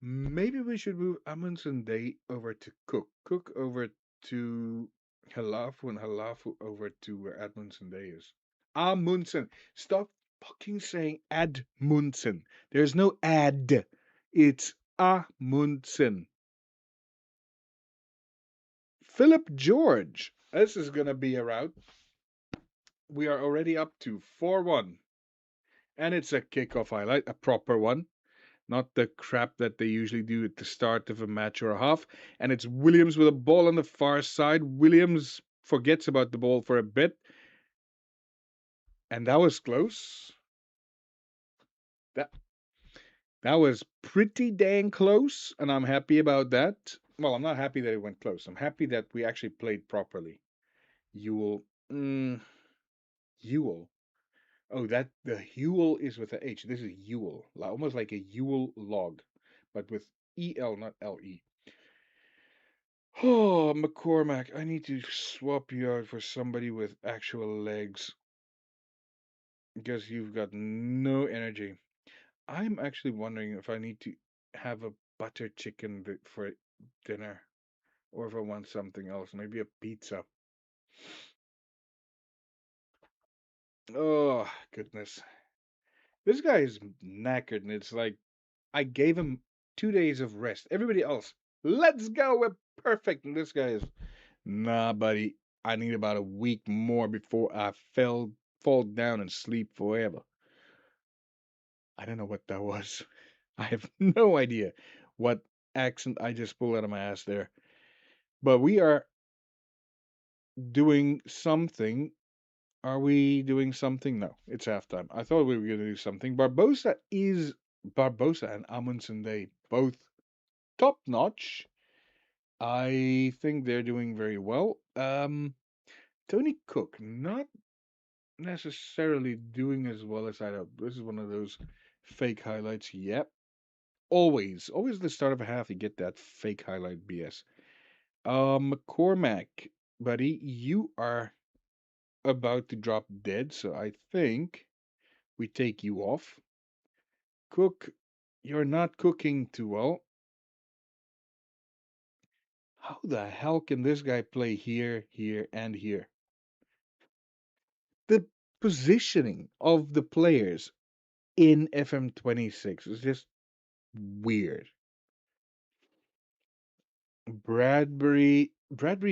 Maybe we should move Amundsen Day over to Cook. Cook over to Halafu, and Halafu over to where Amundsen Day is. Amundsen. Stop fucking saying Admundsen. There's no ad. It's Amundsen. Philip George. This is going to be a rout. We are already up to 4-1. And it's a kickoff highlight, a proper one. Not the crap that they usually do at the start of a match or a half. And it's Williams with a ball on the far side. Williams forgets about the ball for a bit. And that was close. That that was pretty dang close, and I'm happy about that. Well, I'm not happy that it went close. I'm happy that we actually played properly. Ewell. Ewell. Oh, that the Ewell is with a H. This is Ewell, almost like a Ewell log, but with EL, not LE. Oh, McCormack, I need to swap you out for somebody with actual legs because you've got no energy. I'm actually wondering if I need to have a butter chicken for dinner or if I want something else, maybe a pizza. Oh, goodness. This guy is knackered, and it's like I gave him 2 days of rest. Everybody else, let's go, we're perfect. And this guy is, nah, buddy. I need about a week more before I fall down and sleep forever. I don't know what that was. I have no idea what accent I just pulled out of my ass there. But we are doing something. Are we doing something? No, it's halftime. I thought we were going to do something. Barbosa and Amundsen Day both top notch. I think they're doing very well. Tony Cook not necessarily doing as well as I hope. This is one of those fake highlights. Yep. Always the start of a half, you get that fake highlight BS. McCormack, buddy, you are about to drop dead, so I think we take you off. Cook, you're not cooking too well. How the hell can this guy play here, here, and here? The positioning of the players in FM26 is just weird. Bradbury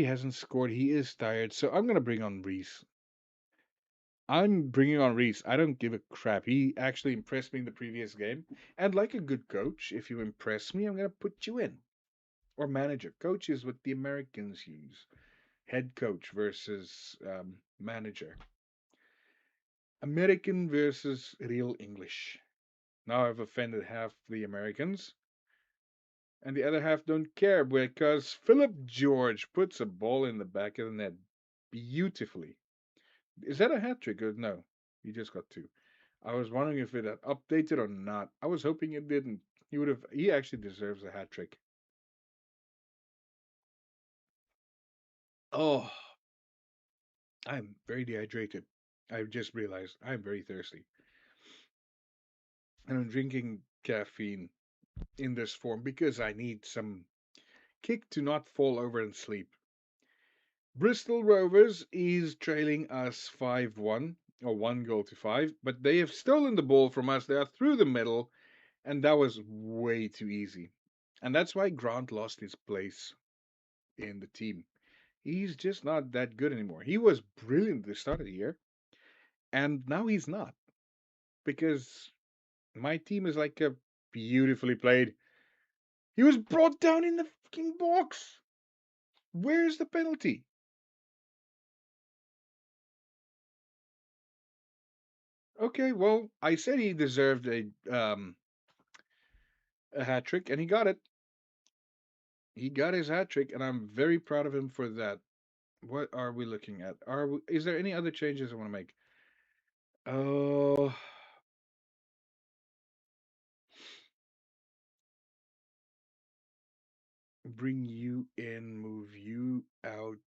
hasn't scored. He is tired, so I'm gonna bring on Reese. I'm bringing on Reese. I don't give a crap. He actually impressed me in the previous game, and like a good coach, if you impress me, I'm gonna put you in. Or manager. Coach is what the Americans use. Head coach versus manager. American versus real English. Now I've offended half the Americans, and the other half don't care because Philip George puts a ball in the back of the net beautifully. Is that a hat trick or no? He just got two. I was wondering if it had updated or not. I was hoping it didn't. He would have. He actually deserves a hat trick. Oh, I'm very dehydrated. I've just realized I'm very thirsty, and I'm drinking caffeine in this form because I need some kick to not fall over and sleep. Bristol Rovers is trailing us 5-1, or 1 goal to 5, but they have stolen the ball from us. They are through the middle, and that was way too easy. And that's why Grant lost his place in the team. He's just not that good anymore. He was brilliant at the start of the year, and now he's not because my team is like a beautifully played. He was brought down in the fucking box. Where's the penalty? Okay, well, I said he deserved a hat trick, and he got it. He got his hat trick, and I'm very proud of him for that. What are we looking at? Is there any other changes I want to make? Oh, bring you in, move you out.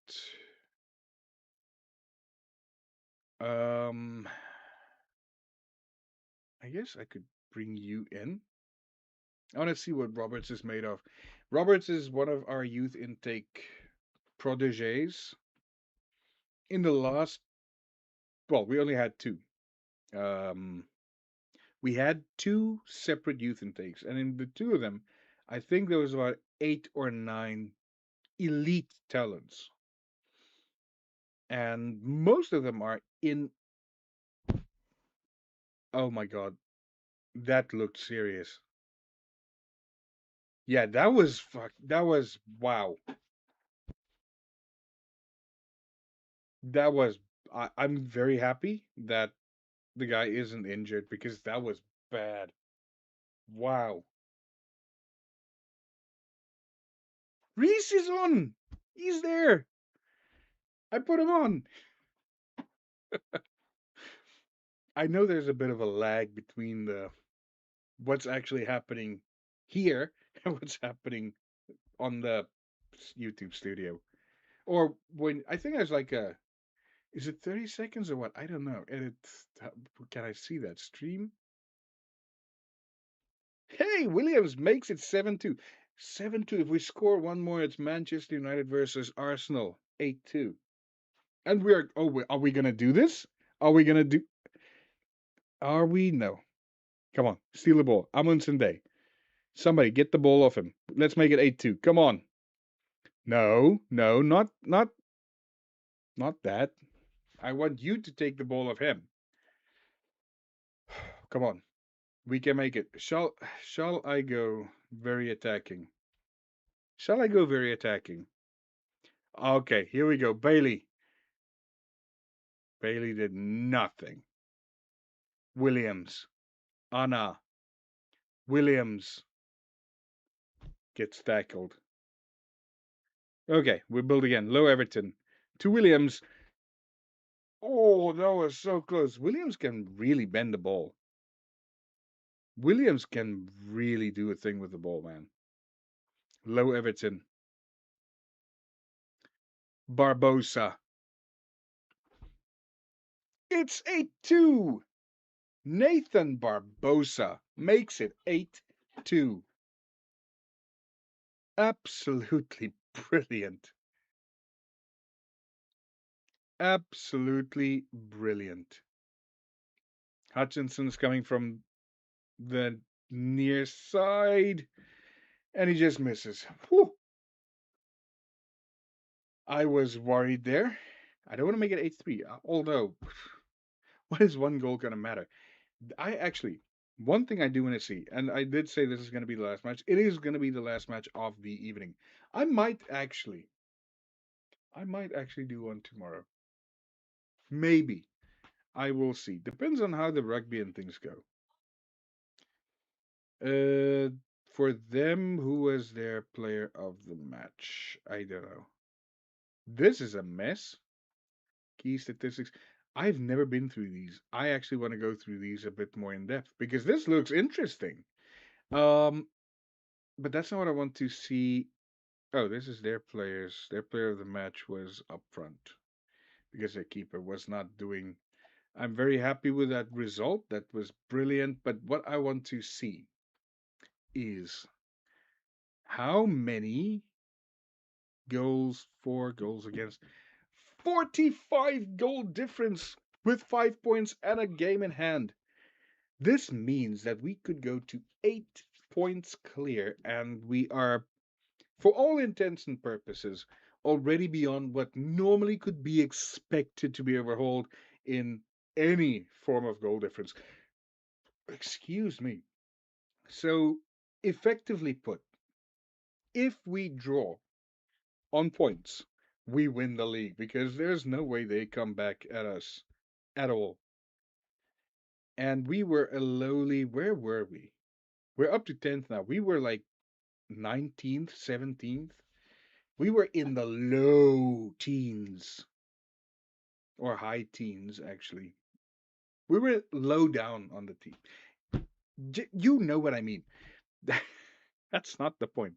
Um, I guess I could bring you in. I want to see what Roberts is made of. Roberts is one of our youth intake proteges. In the last, well, we only had two. Um, we had two separate youth intakes, and in the two of them, I think there was about 8 or 9 elite talents, and most of them are in. Oh my god, that looked serious. Yeah, that was fuck. That was wow. That was. I'm very happy that the guy isn't injured because that was bad. Wow. Reese is on. He's there. I put him on. I know there's a bit of a lag between the what's actually happening here and what's happening on the YouTube studio. Or when I think there's like a is it 30 seconds or what? I don't know. Edit. Can I see that stream? Hey, Williams makes it 7-2. 7-2. If we score one more, it's Manchester United versus Arsenal. 8-2. And are we gonna do this? Are we gonna do are we? No. Come on. Steal the ball. Amundsen Day. Somebody get the ball off him. Let's make it 8-2. Come on. No, no, not that. I want you to take the ball off him. Come on. We can make it. Shall I go very attacking? Shall I go very attacking? Okay, here we go. Bailey. Bailey did nothing. Williams. Anna. Williams gets tackled. Okay, we build again. Low Everton. To Williams. Oh, that was so close. Williams can really bend the ball. Williams can really do a thing with the ball, man. Low Everton. Barbosa. It's 8-2. Nathan Barbosa makes it 8-2. Absolutely brilliant. Absolutely brilliant. Hutchinson's coming from the near side, and he just misses. Whew. I was worried there. I don't want to make it 8-3, although, what is one goal going to matter? I actually, one thing I do want to see, and I did say this is going to be the last match. It is going to be the last match of the evening. I might actually, I might actually do one tomorrow. Maybe. I will see. Depends on how the rugby and things go. Uh, for them, who was their player of the match? I don't know. This is a mess. Key statistics. I've never been through these. I actually want to go through these a bit more in depth because this looks interesting. Um, but that's not what I want to see. Oh, this is their players. Their player of the match was up front because their keeper was not doing. I'm very happy with that result. That was brilliant. But what I want to see is how many goals for, goals against, 45 goal difference with 5 points and a game in hand. This means that we could go to 8 points clear, and we are, for all intents and purposes, already beyond what normally could be expected to be overhauled in any form of goal difference. Excuse me. So, effectively put, if we draw on points, we win the league because there's no way they come back at us at all. And we were a lowly, where were we? We're up to 10th now. We were like 19th, 17th. We were in the low teens or high teens, actually. We were low down on the team. You know what I mean. That's not the point.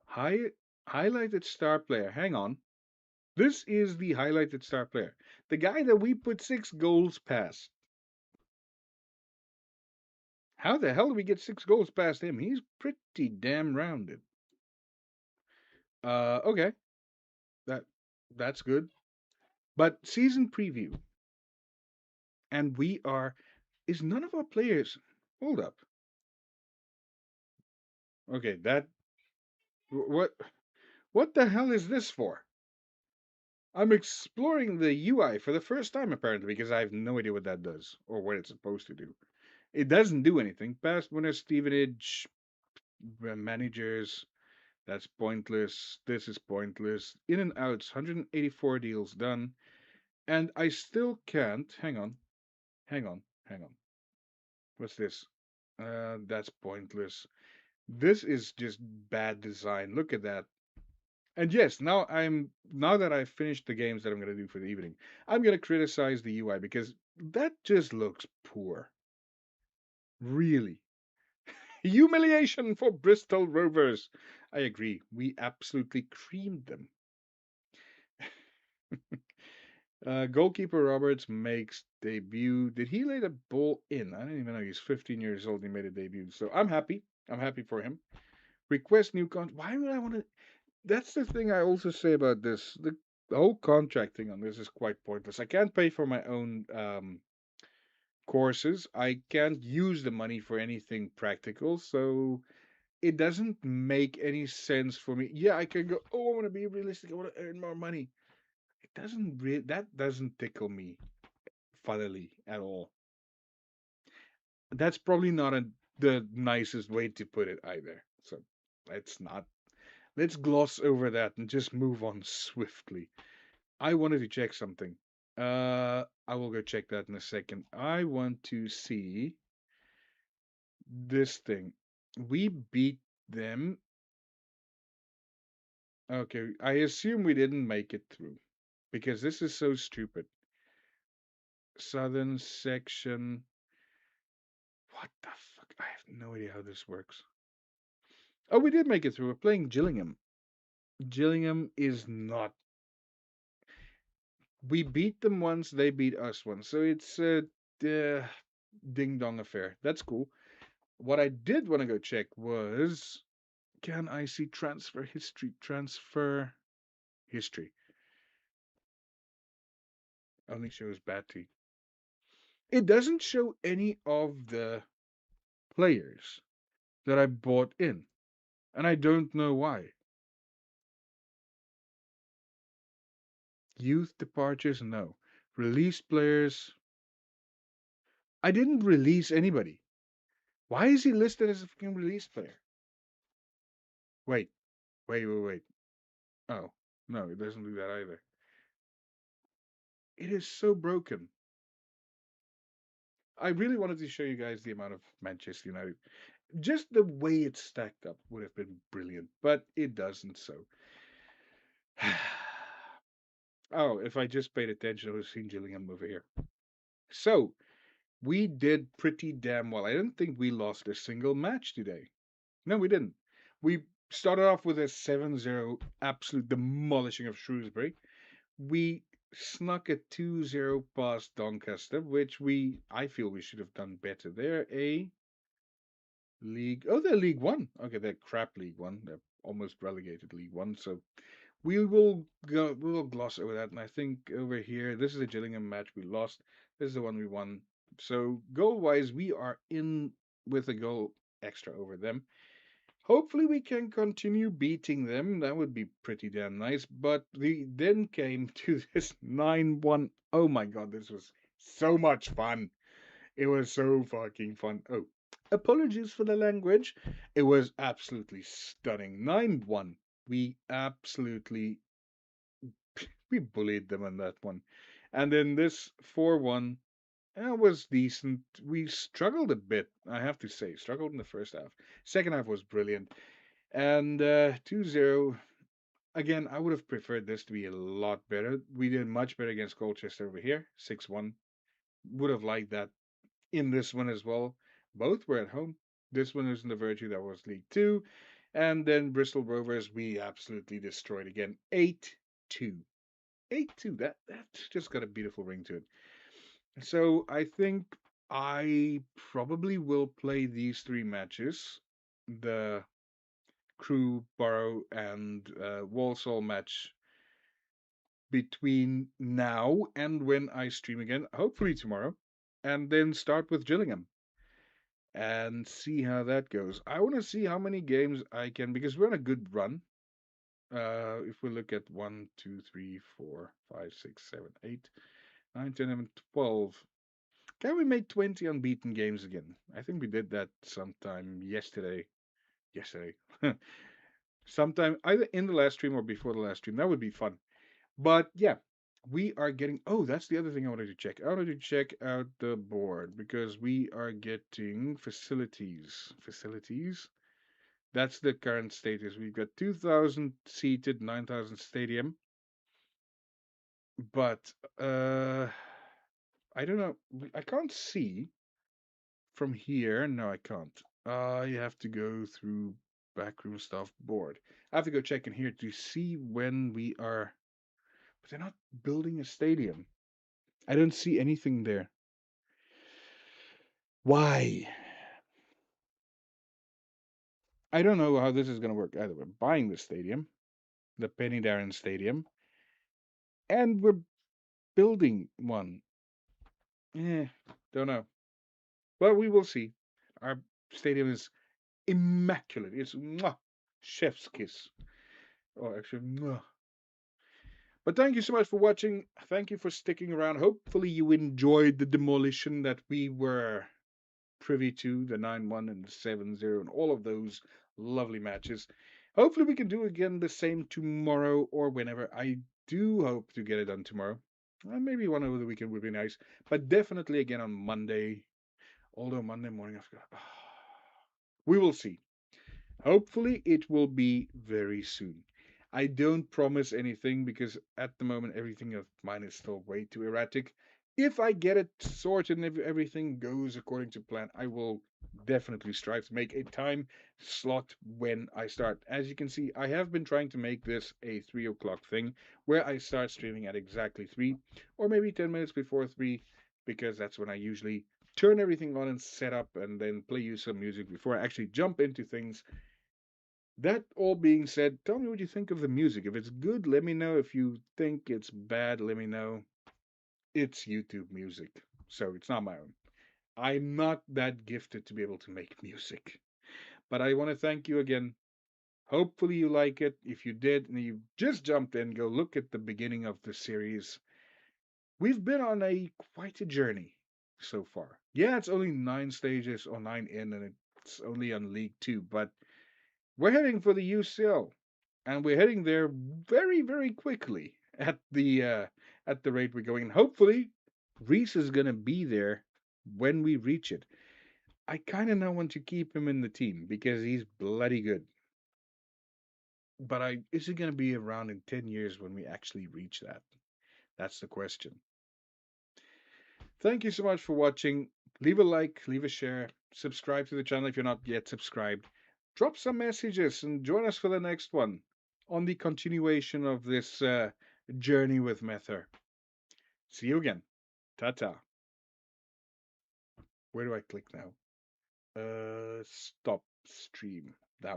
High, highlighted star player. Hang on. This is the highlighted star player. The guy that we put 6 goals past. How the hell did we get 6 goals past him? He's pretty damn rounded. Okay, that that's good. But season preview, and we are. Is none of our players? Hold up. Okay, that what what the hell is this for? I'm exploring the UI for the first time apparently because I have no idea what that does or what it's supposed to do. It doesn't do anything. Past winners, Stevenage, managers. That's pointless. This is pointless. In and outs, 184 deals done. And I still can't. Hang on. Hang on. Hang on. What's this? That's pointless. This is just bad design. Look at that. And yes, now that I've finished the games that I'm gonna do for the evening, I'm gonna criticize the UI because that just looks poor. Really. Humiliation for Bristol Rovers. I agree. We absolutely creamed them. Goalkeeper Roberts makes debut. Did he lay the ball in? I didn't even know he's 15 years old. He made a debut, so I'm happy. I'm happy for him. Request new contract. Why would I want to? That's the thing I also say about this. The whole contract thing on this is quite pointless. I can't pay for my own courses. I can't use the money for anything practical, so it doesn't make any sense for me. Yeah, I can go. Oh, I want to be realistic. I want to earn more money. It doesn't that doesn't tickle me funnily at all. That's probably not the nicest way to put it either. So let's not. Let's gloss over that and just move on swiftly. I wanted to check something. I will go check that in a second. I want to see this thing. We beat them. Okay, I assume we didn't make it through because this is so stupid. Southern section. What the fuck? I have no idea how this works. Oh, we did make it through. We're playing Gillingham. Gillingham is not. We beat them once, they beat us once. So it's a ding dong affair. That's cool. What I did want to go check was, can I see transfer history? Transfer history only shows Batty. It doesn't show any of the players that I bought in, and I don't know why. Youth departures, no. Released players. I didn't release anybody. Why is he listed as a fucking release player? Wait, wait. Oh, no, it doesn't do that either. It is so broken. I really wanted to show you guys the amount of Manchester United. Just the way it's stacked up would have been brilliant, but it doesn't. So, oh, if I just paid attention, I would have seen Gillingham over here. So, we did pretty damn well. I didn't think we lost a single match today. No, we didn't. We started off with a 7-0 absolute demolishing of Shrewsbury. We snuck a 2-0 past Doncaster, which I feel we should have done better. They're a league. Oh, they're League One. Okay, they're crap League One. They're almost relegated League One. So we will gloss over that. And I think over here, this is a Gillingham match we lost. This is the one we won. So goal wise, we are in with a goal extra over them. Hopefully, we can continue beating them. That would be pretty damn nice. But we then came to this 9-1. Oh my god, this was so much fun. It was so fucking fun. Oh, apologies for the language. It was absolutely stunning. 9-1. We absolutely we bullied them on that one. And then this 4-1 was decent. We struggled a bit, I have to say. Struggled in the first half. Second half was brilliant. And 2-0. Again, I would have preferred this to be a lot better. We did much better against Colchester over here, 6-1. Would have liked that in this one as well. Both were at home. This one was in the Virtue, that was League Two. And then Bristol Rovers, we absolutely destroyed again. 8-2. 8-2. That's just got a beautiful ring to it. So I think I probably will play these three matches. The Crew, Borough, and Walsall match between now and when I stream again, hopefully tomorrow, and then start with Gillingham and see how that goes. I want to see how many games I can, because we're on a good run. If we look at 1, 2, 3, 4, 5, 6, 7, 8, 9, 10, 11, 12. Can we make 20 unbeaten games again? I think we did that sometime yesterday. Yesterday. Sometime either in the last stream or before the last stream. That would be fun. But yeah, we are getting. Oh, that's the other thing I wanted to check. I wanted to check out the board because we are getting facilities. Facilities. That's the current status. We've got 2,000 seated, 9,000 stadium. But I don't know. I can't see from here. No, I can't. I have to go through backroom stuff board. I have to go check in here to see when we are. But they're not building a stadium. I don't see anything there. Why? I don't know how this is going to work either. We're buying the stadium, the Penny Darren Stadium, and we're building one. Eh, don't know. Well, we will see. Our stadium is immaculate. It's mwah, chef's kiss. Oh, actually, mwah. But thank you so much for watching. Thank you for sticking around. Hopefully, you enjoyed the demolition that we were privy to the 9-1 and the 7-0 and all of those lovely matches. Hopefully, we can do again the same tomorrow or whenever. I do hope to get it done tomorrow. Maybe one over the weekend would be nice, but definitely again on Monday. Although Monday morning I've got, we will see. Hopefully, it will be very soon. I don't promise anything because at the moment everything of mine is still way too erratic. If I get it sorted and if everything goes according to plan, I will definitely strive to make a time slot when I start. As you can see, I have been trying to make this a 3 o'clock thing where I start streaming at exactly 3 or maybe 10 minutes before 3 because that's when I usually turn everything on and set up and then play you some music before I actually jump into things. That all being said, tell me what you think of the music. If it's good, let me know. If you think it's bad, let me know. It's YouTube music, so it's not my own. I'm not that gifted to be able to make music. But I want to thank you again. Hopefully you like it. If you did and you just jumped in, go look at the beginning of the series. We've been on a quite a journey so far. Yeah, it's only 9 stages or 9 in, and it's only on League 2, but we're heading for the UCL, and we're heading there very, very quickly at the rate we're going. And hopefully, Reese is gonna be there when we reach it. I kind of now want to keep him in the team because he's bloody good. But I is he gonna be around in 10 years when we actually reach that? That's the question. Thank you so much for watching. Leave a like, leave a share, subscribe to the channel if you're not yet subscribed. Drop some messages and join us for the next one on the continuation of this journey with Merthyr. See you again. Ta ta. Where do I click now? Stop stream. That